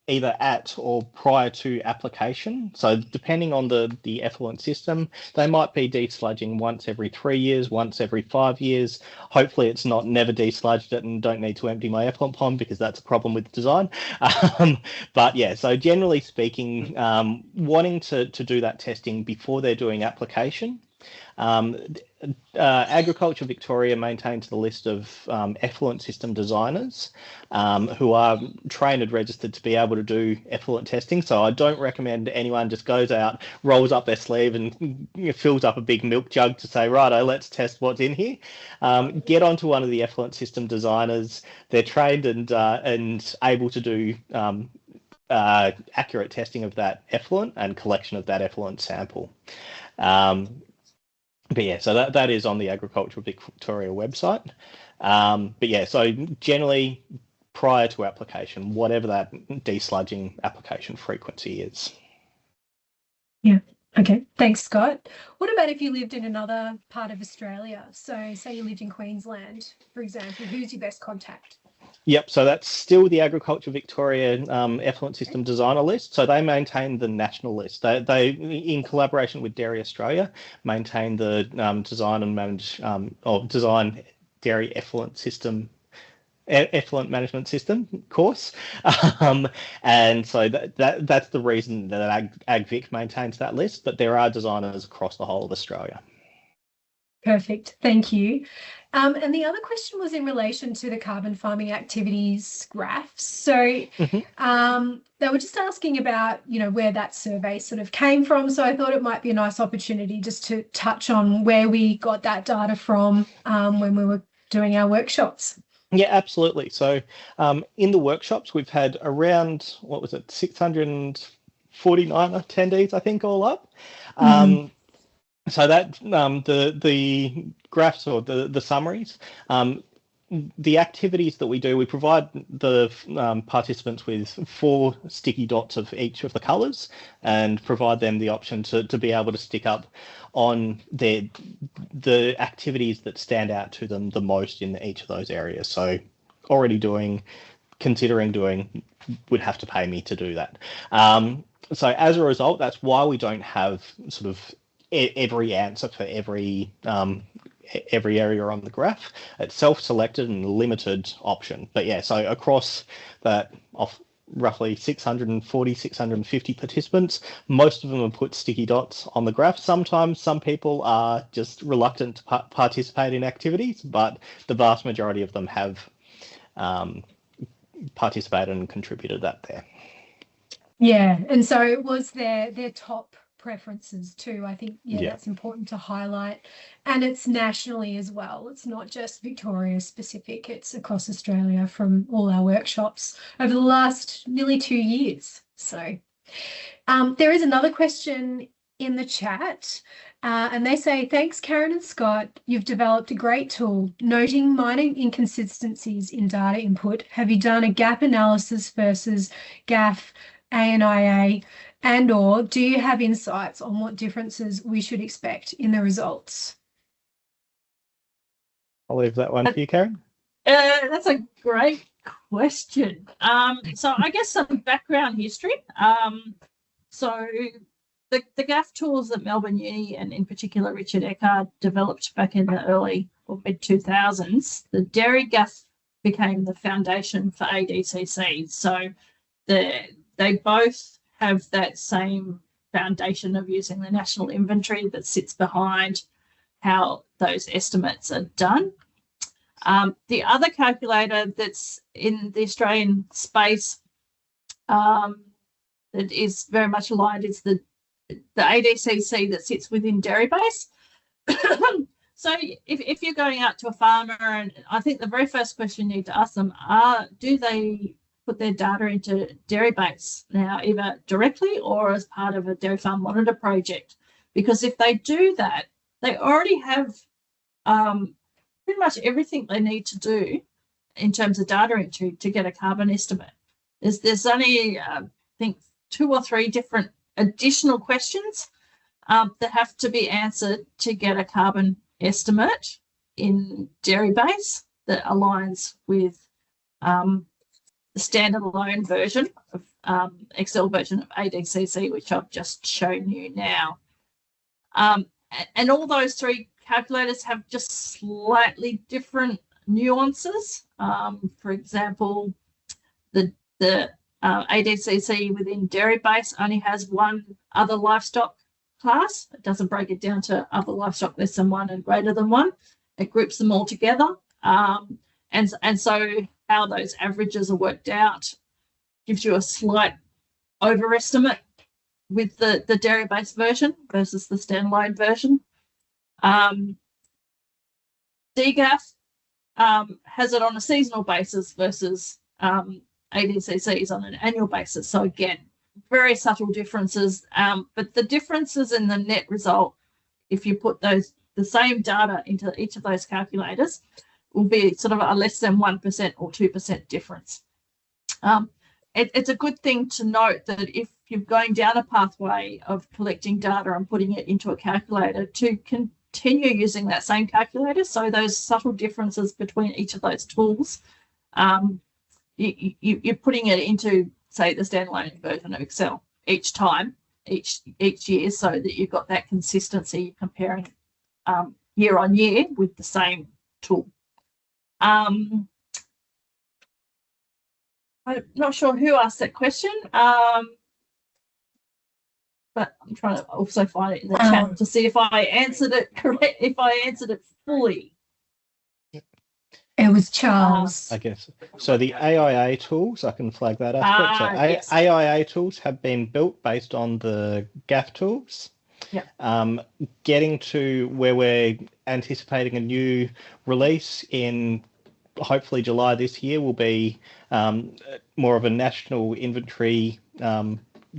either at or prior to application. So depending on the effluent system, they might be desludging once every 3 years, once every 5 years. Hopefully it's not never desludged it and don't need to empty my effluent pond, because that's a problem with design. But yeah, so generally speaking, wanting to do that testing before they're doing application. Agriculture Victoria maintains the list of effluent system designers who are trained and registered to be able to do effluent testing. So I don't recommend anyone just goes out, rolls up their sleeve and fills up a big milk jug to say, righto, let's test what's in here. Get onto one of the effluent system designers. They're trained and able to do accurate testing of that effluent and collection of that effluent sample. But yeah, so that is on the Agricultural Victoria website. But yeah, so generally prior to application, whatever that desludging application frequency is. Yeah. Okay. Thanks, Scott. What about if you lived in another part of Australia? So say you lived in Queensland, for example, who's your best contact? Yep, so that's still the Agriculture Victoria effluent system designer list. So they maintain the national list. They in collaboration with Dairy Australia, maintain the design and manage or design dairy effluent management system course. And so that's the reason that AgVic maintains that list. But there are designers across the whole of Australia. Perfect. Thank you. And the other question was in relation to the carbon farming activities graphs. So they were just asking about, where that survey sort of came from. So I thought it might be a nice opportunity just to touch on where we got that data from when we were doing our workshops. Yeah, absolutely. So in the workshops, we've had around, 649 attendees, I think, all up. So that the graphs or the summaries, the activities that we do, we provide the participants with 4 sticky dots of each of the colours and provide them the option to be able to stick up on the activities that stand out to them the most in each of those areas. So already doing, considering doing, would have to pay me to do that. So as a result, that's why we don't have sort of every answer for every area on the graph. It's self-selected and limited option. But yeah, so across that of roughly 650 participants, most of them have put sticky dots on the graph. Sometimes some people are just reluctant to participate in activities, but the vast majority of them have participated and contributed that there. Yeah, and so it was their top preferences too. I think, that's important to highlight. And it's nationally as well. It's not just Victoria specific. It's across Australia from all our workshops over the last nearly 2 years. So there is another question in the chat and they say, thanks, Karen and Scott. You've developed a great tool noting minor inconsistencies in data input. Have you done a gap analysis versus GAF, ANIA, and or do you have insights on what differences we should expect in the results? I'll leave that one for you, Karen. That's a great question. So I guess some background history. So the GAF tools that Melbourne Uni and in particular Richard Eckard developed back in the early or mid 2000s, the dairy GAF became the foundation for ADCC. So they both have that same foundation of using the national inventory that sits behind how those estimates are done. The other calculator that's in the Australian space that is very much aligned is the ADCC that sits within DairyBase. So if you're going out to a farmer, and I think the very first question you need to ask them are, do they put their data into dairy base now, either directly or as part of a dairy farm monitor project. Because if they do that, they already have pretty much everything they need to do in terms of data entry to get a carbon estimate. There's only, I think, 2 or 3 different additional questions that have to be answered to get a carbon estimate in dairy base that aligns with the standalone version of Excel version of ADCC, which I've just shown you now. And all those 3 calculators have just slightly different nuances. For example, the ADCC within dairy base only has 1 other livestock class. It doesn't break it down to other livestock less than 1 and greater than 1. It groups them all together. And so how those averages are worked out gives you a slight overestimate with the dairy-based version versus the standalone version. DGAF has it on a seasonal basis versus ADCC is on an annual basis. So again, very subtle differences, but the differences in the net result, if you put the same data into each of those calculators, will be sort of a less than 1% or 2% difference. It's a good thing to note that if you're going down a pathway of collecting data and putting it into a calculator, to continue using that same calculator, so those subtle differences between each of those tools, you're putting it into, say, the standalone version of Excel each time, each year, so that you've got that consistency comparing year on year with the same tool. I'm not sure who asked that question, but I'm trying to also find it in the chat to see if I answered it correct, if I answered it fully. It was Charles. I guess. So the AIA tools, I can flag that aspect. So Yes. AIA tools have been built based on the GAF tools. Yeah. Getting to where we're anticipating a new release in hopefully July this year will be more of a national inventory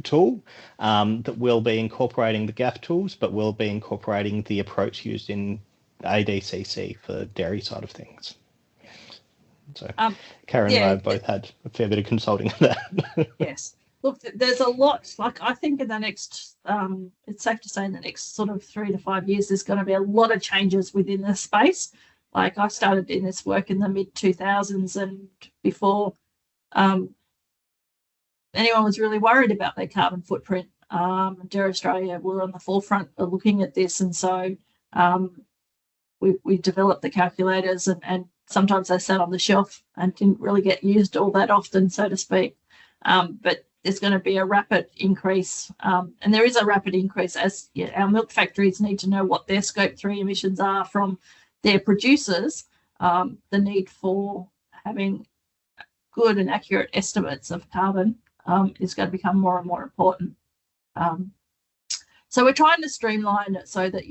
tool that will be incorporating the GAF tools, but will be incorporating the approach used in ADCC for the dairy side of things. So Karen and I have both had a fair bit of consulting on that. Yes. Look, there's a lot, like I think in the next, it's safe to say in the next sort of 3 to 5 years, there's going to be a lot of changes within this space. Like I started in this work in the mid-2000s, and before anyone was really worried about their carbon footprint, Dairy Australia were on the forefront of looking at this, and so we developed the calculators, and sometimes they sat on the shelf and didn't really get used all that often, so to speak. But there's going to be a rapid increase, and there is a rapid increase as our milk factories need to know what their Scope 3 emissions are from their producers. The need for having good and accurate estimates of carbon is going to become more and more important. So we're trying to streamline it so that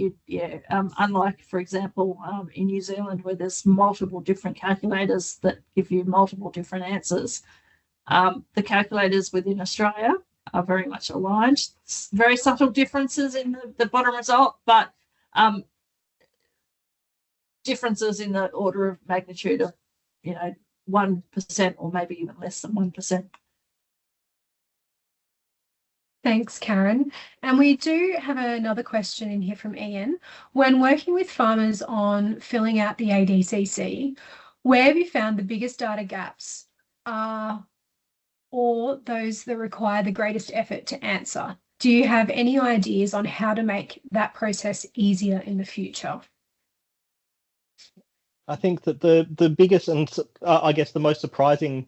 unlike, for example, in New Zealand, where there's multiple different calculators that give you multiple different answers, the calculators within Australia are very much aligned. Very subtle differences in the bottom result, but differences in the order of magnitude of 1% or maybe even less than 1%. Thanks, Karen. And we do have another question in here from Ian. When working with farmers on filling out the ADCC, where have you found the biggest data gaps or those that require the greatest effort to answer? Do you have any ideas on how to make that process easier in the future? I think that the biggest and I guess the most surprising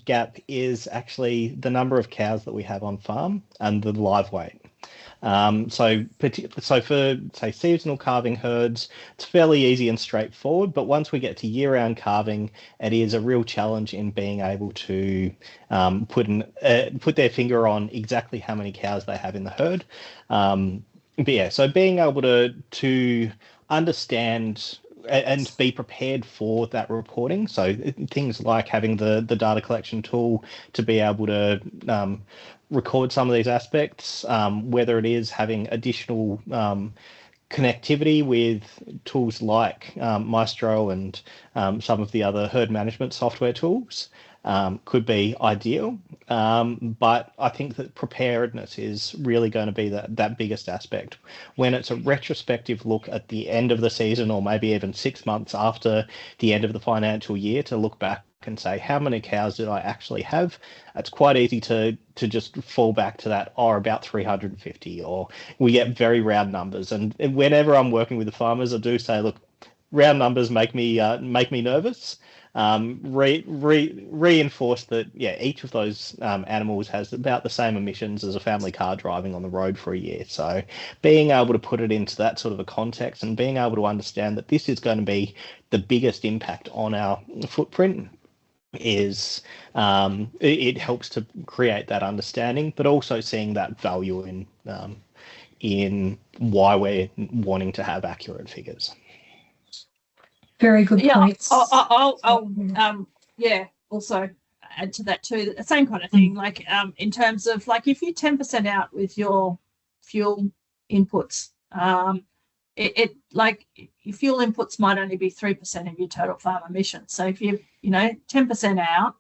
gap is actually the number of cows that we have on farm and the live weight. So for, say, seasonal calving herds, it's fairly easy and straightforward, but once we get to year-round calving, it is a real challenge in being able to put their finger on exactly how many cows they have in the herd. But yeah, so being able to understand and be prepared for that reporting. So things like having the data collection tool to be able to record some of these aspects, whether it is having additional connectivity with tools like Maestro and some of the other herd management software tools could be ideal. But I think that preparedness is really going to be that biggest aspect. When it's a retrospective look at the end of the season, or maybe even 6 months after the end of the financial year, to look back and say, how many cows did I actually have? It's quite easy to just fall back to that, or about 350, or we get very round numbers. And whenever I'm working with the farmers, I do say, look, round numbers make me nervous. Reinforce that, each of those animals has about the same emissions as a family car driving on the road for a year. So being able to put it into that sort of a context and being able to understand that this is going to be the biggest impact on our footprint is it helps to create that understanding, but also seeing that value in why we're wanting to have accurate figures. Very good points. I'll also add to that too, the same kind of thing, like in terms of, like, if you're 10% out with your fuel inputs, it like your fuel inputs might only be 3% of your total farm emissions. So if you 10% out,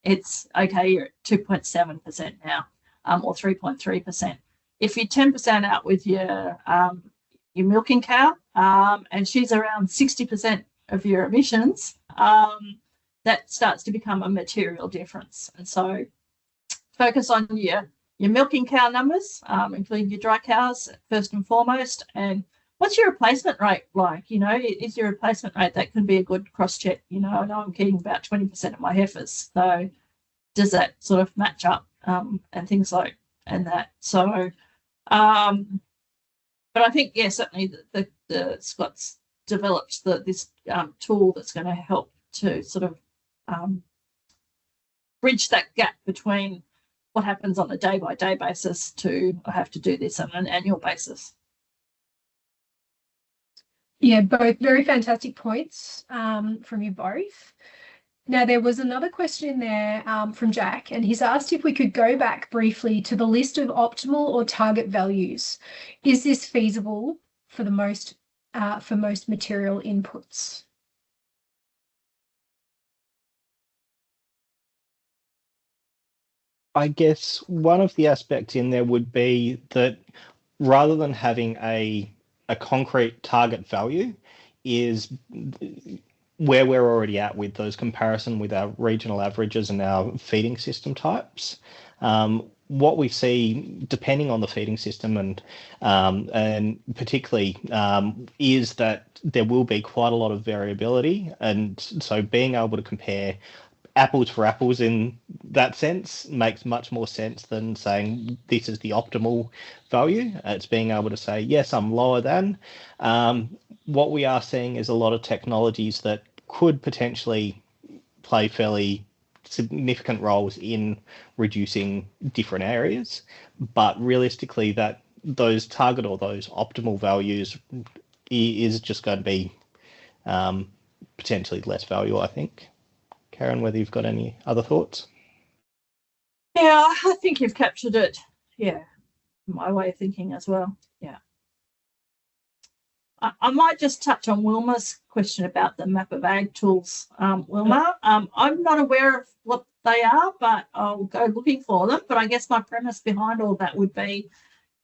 it's okay, you're at 2.7% now, or 3.3%. If you're 10% out with your milking cow, and she's around 60% of your emissions, that starts to become a material difference. And so focus on your milking cow numbers, including your dry cows first and foremost. And what's your replacement rate like? Is your replacement rate, that could be a good cross check. I know I'm getting about 20% of my heifers, so does that sort of match up, and things like and that. So but I think, certainly the Scott's developed this tool that's going to help to sort of bridge that gap between what happens on a day-by-day basis to I have to do this on an annual basis. Yeah, both very fantastic points from you both. Now, there was another question there from Jack, and he's asked if we could go back briefly to the list of optimal or target values. Is this feasible for most material inputs? I guess one of the aspects in there would be that rather than having a concrete target value, is where we're already at with those comparison with our regional averages and our feeding system types. What we see, depending on the feeding system and particularly, is that there will be quite a lot of variability. And so being able to compare apples for apples in that sense makes much more sense than saying this is the optimal value. It's being able to say, yes, I'm lower than. What we are seeing is a lot of technologies that could potentially play fairly significant roles in reducing different areas, but realistically that those target or those optimal values is just going to be potentially less value, I think. Karen, whether you've got any other thoughts? Yeah, I think you've captured it. Yeah, my way of thinking as well. Yeah. I might just touch on Wilma's question about the map of ag tools. Wilma, I'm not aware of what they are, but I'll go looking for them. But I guess my premise behind all that would be,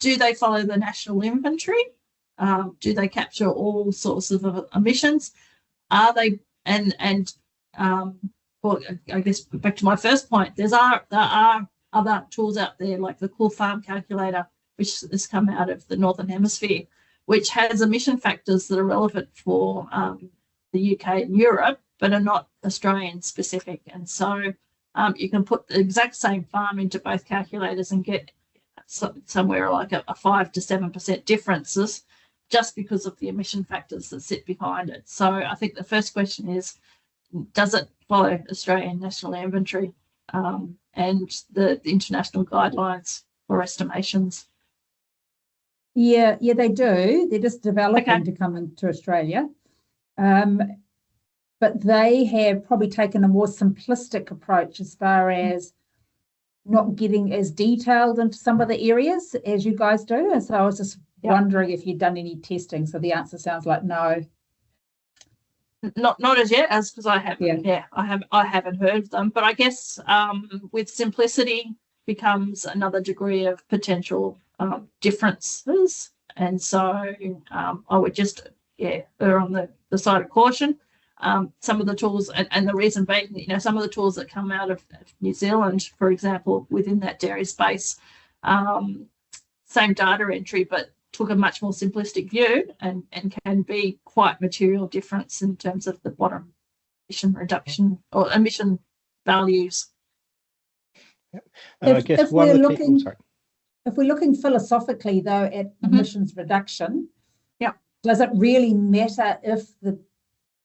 do they follow the national inventory? Do they capture all sorts of emissions? Are they, well, I guess back to my first point, there are other tools out there like the Cool Farm Calculator, which has come out of the Northern Hemisphere, which has emission factors that are relevant for the UK and Europe, but are not Australian specific. And so you can put the exact same farm into both calculators and get somewhere like a 5 to 7% differences just because of the emission factors that sit behind it. So I think the first question is, does it follow Australian national inventory and the international guidelines for estimations? Yeah, they do. They're just developing to come into Australia. But they have probably taken a more simplistic approach as far as not getting as detailed into some of the areas as you guys do. And so I was just wondering if you'd done any testing. So the answer sounds like no. Not as yet, as because I haven't. I haven't heard of them. But I guess with simplicity becomes another degree of potential differences, and so I would just err on the side of caution. Some of the tools, and the reason being, some of the tools that come out of New Zealand, for example, within that dairy space, same data entry, but took a much more simplistic view and can be quite material difference in terms of the bottom emission reduction or emission values. I guess one of the people, sorry. If we're looking philosophically, though, at emissions reduction, does it really matter if the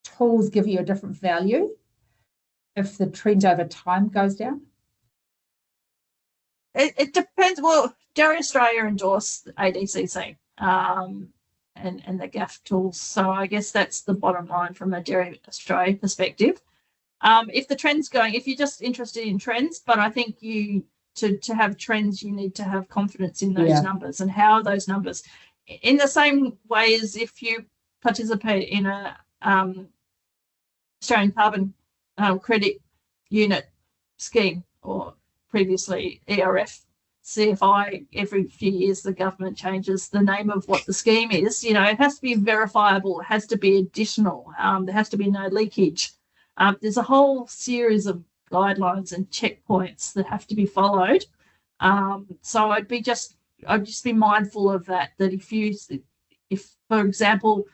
tools give you a different value, if the trend over time goes down? It depends. Well, Dairy Australia endorsed ADCC and the GAF tools. So I guess that's the bottom line from a Dairy Australia perspective. If the trend's going, if you're just interested in trends, but I think to have trends, you need to have confidence in those numbers, and how are those numbers. In the same way as if you participate in a Australian carbon credit unit scheme, or previously ERF, CFI, every few years the government changes the name of what the scheme is. It has to be verifiable, it has to be additional, there has to be no leakage. There's a whole series of guidelines and checkpoints that have to be followed. So I'd just be mindful of that if for example,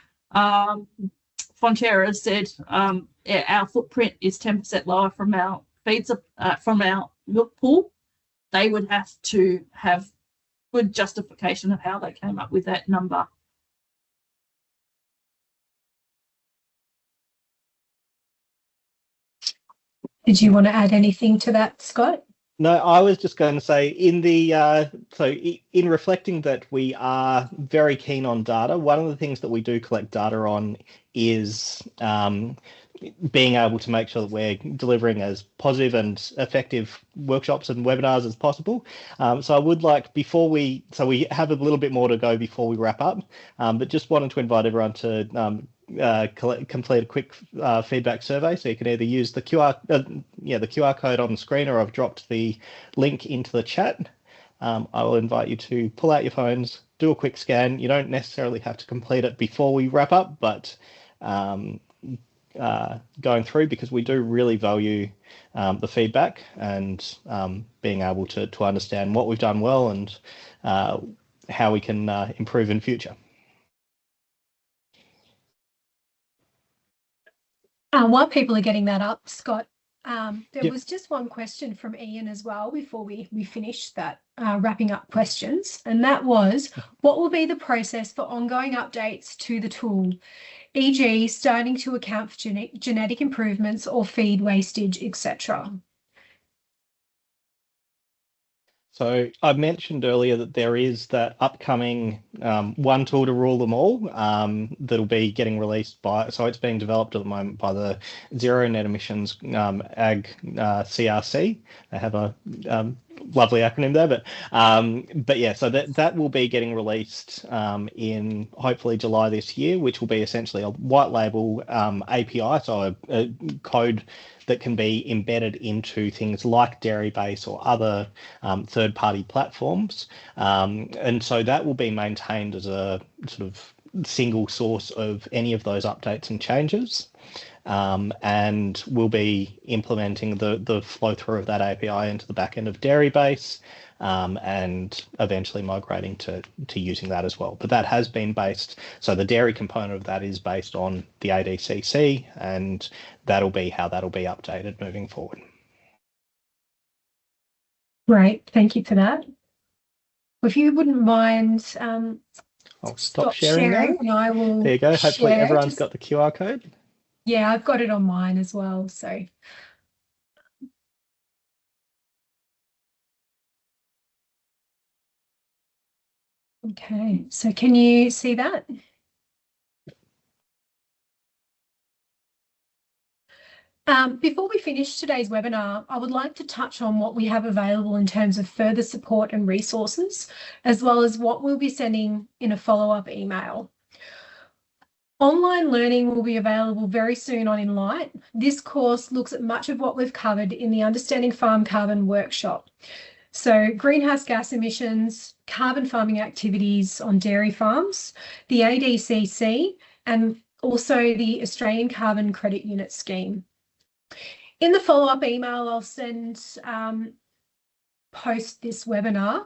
Fonterra said our footprint is 10% lower from our feeds, from our milk pool, they would have to have good justification of how they came up with that number. Did you want to add anything to that, Scott? No, I was just going to say in reflecting that we are very keen on data, one of the things that we do collect data on is being able to make sure that we're delivering as positive and effective workshops and webinars as possible. So I would like, we have a little bit more to go before we wrap up, but just wanted to invite everyone to complete a quick feedback survey. So you can either use the QR code on the screen, or I've dropped the link into the chat. I will invite you to pull out your phones, do a quick scan. You don't necessarily have to complete it before we wrap up, but going through, because we do really value the feedback and being able to understand what we've done well and how we can improve in future. While people are getting that up, Scott, there was just one question from Ian as well before we finish that wrapping up questions, and that was, what will be the process for ongoing updates to the tool, e.g. starting to account for genetic improvements or feed wastage, etc.? So I mentioned earlier that there is that upcoming one tool to rule them all that'll be getting released so it's being developed at the moment by the Zero Net Emissions Ag CRC. They have a lovely acronym there, but yeah, so that will be getting released in hopefully July this year, which will be essentially a white label API, so a code that can be embedded into things like Dairybase or other third-party platforms. And so that will be maintained as a sort of single source of any of those updates and changes. And we'll be implementing the flow through of that API into the back end of Dairybase, and eventually migrating to using that as well. But that has been based, so the dairy component of that is based on the ADCC, and that'll be how that'll be updated moving forward. Great, thank you for that. If you wouldn't mind, I'll stop sharing now. And I will. There you go. Hopefully everyone's got the QR code. Yeah, I've got it on mine as well. So. Okay, so can you see that? Before we finish today's webinar, I would like to touch on what we have available in terms of further support and resources, as well as what we'll be sending in a follow-up email. Online learning will be available very soon on Enlight. This course looks at much of what we've covered in the Understanding Farm Carbon workshop. So greenhouse gas emissions, carbon farming activities on dairy farms, the ADCC, and also the Australian Carbon Credit Unit Scheme. In the follow-up email I'll send post this webinar,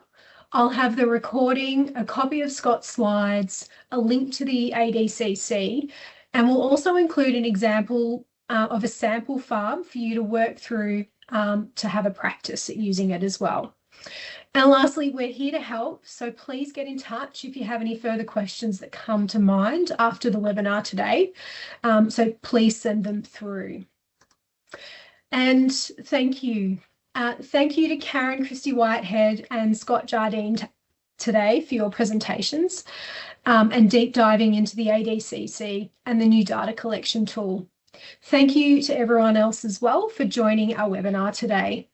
I'll have the recording, a copy of Scott's slides, a link to the ADCC, and we'll also include an example of a sample farm for you to work through to have a practice at using it as well. And lastly, we're here to help, so please get in touch if you have any further questions that come to mind after the webinar today. So please send them through. And thank you. Thank you to Karen Christie Whitehead and Scott Jardine today for your presentations and deep diving into the ADCC and the new data collection tool. Thank you to everyone else as well for joining our webinar today.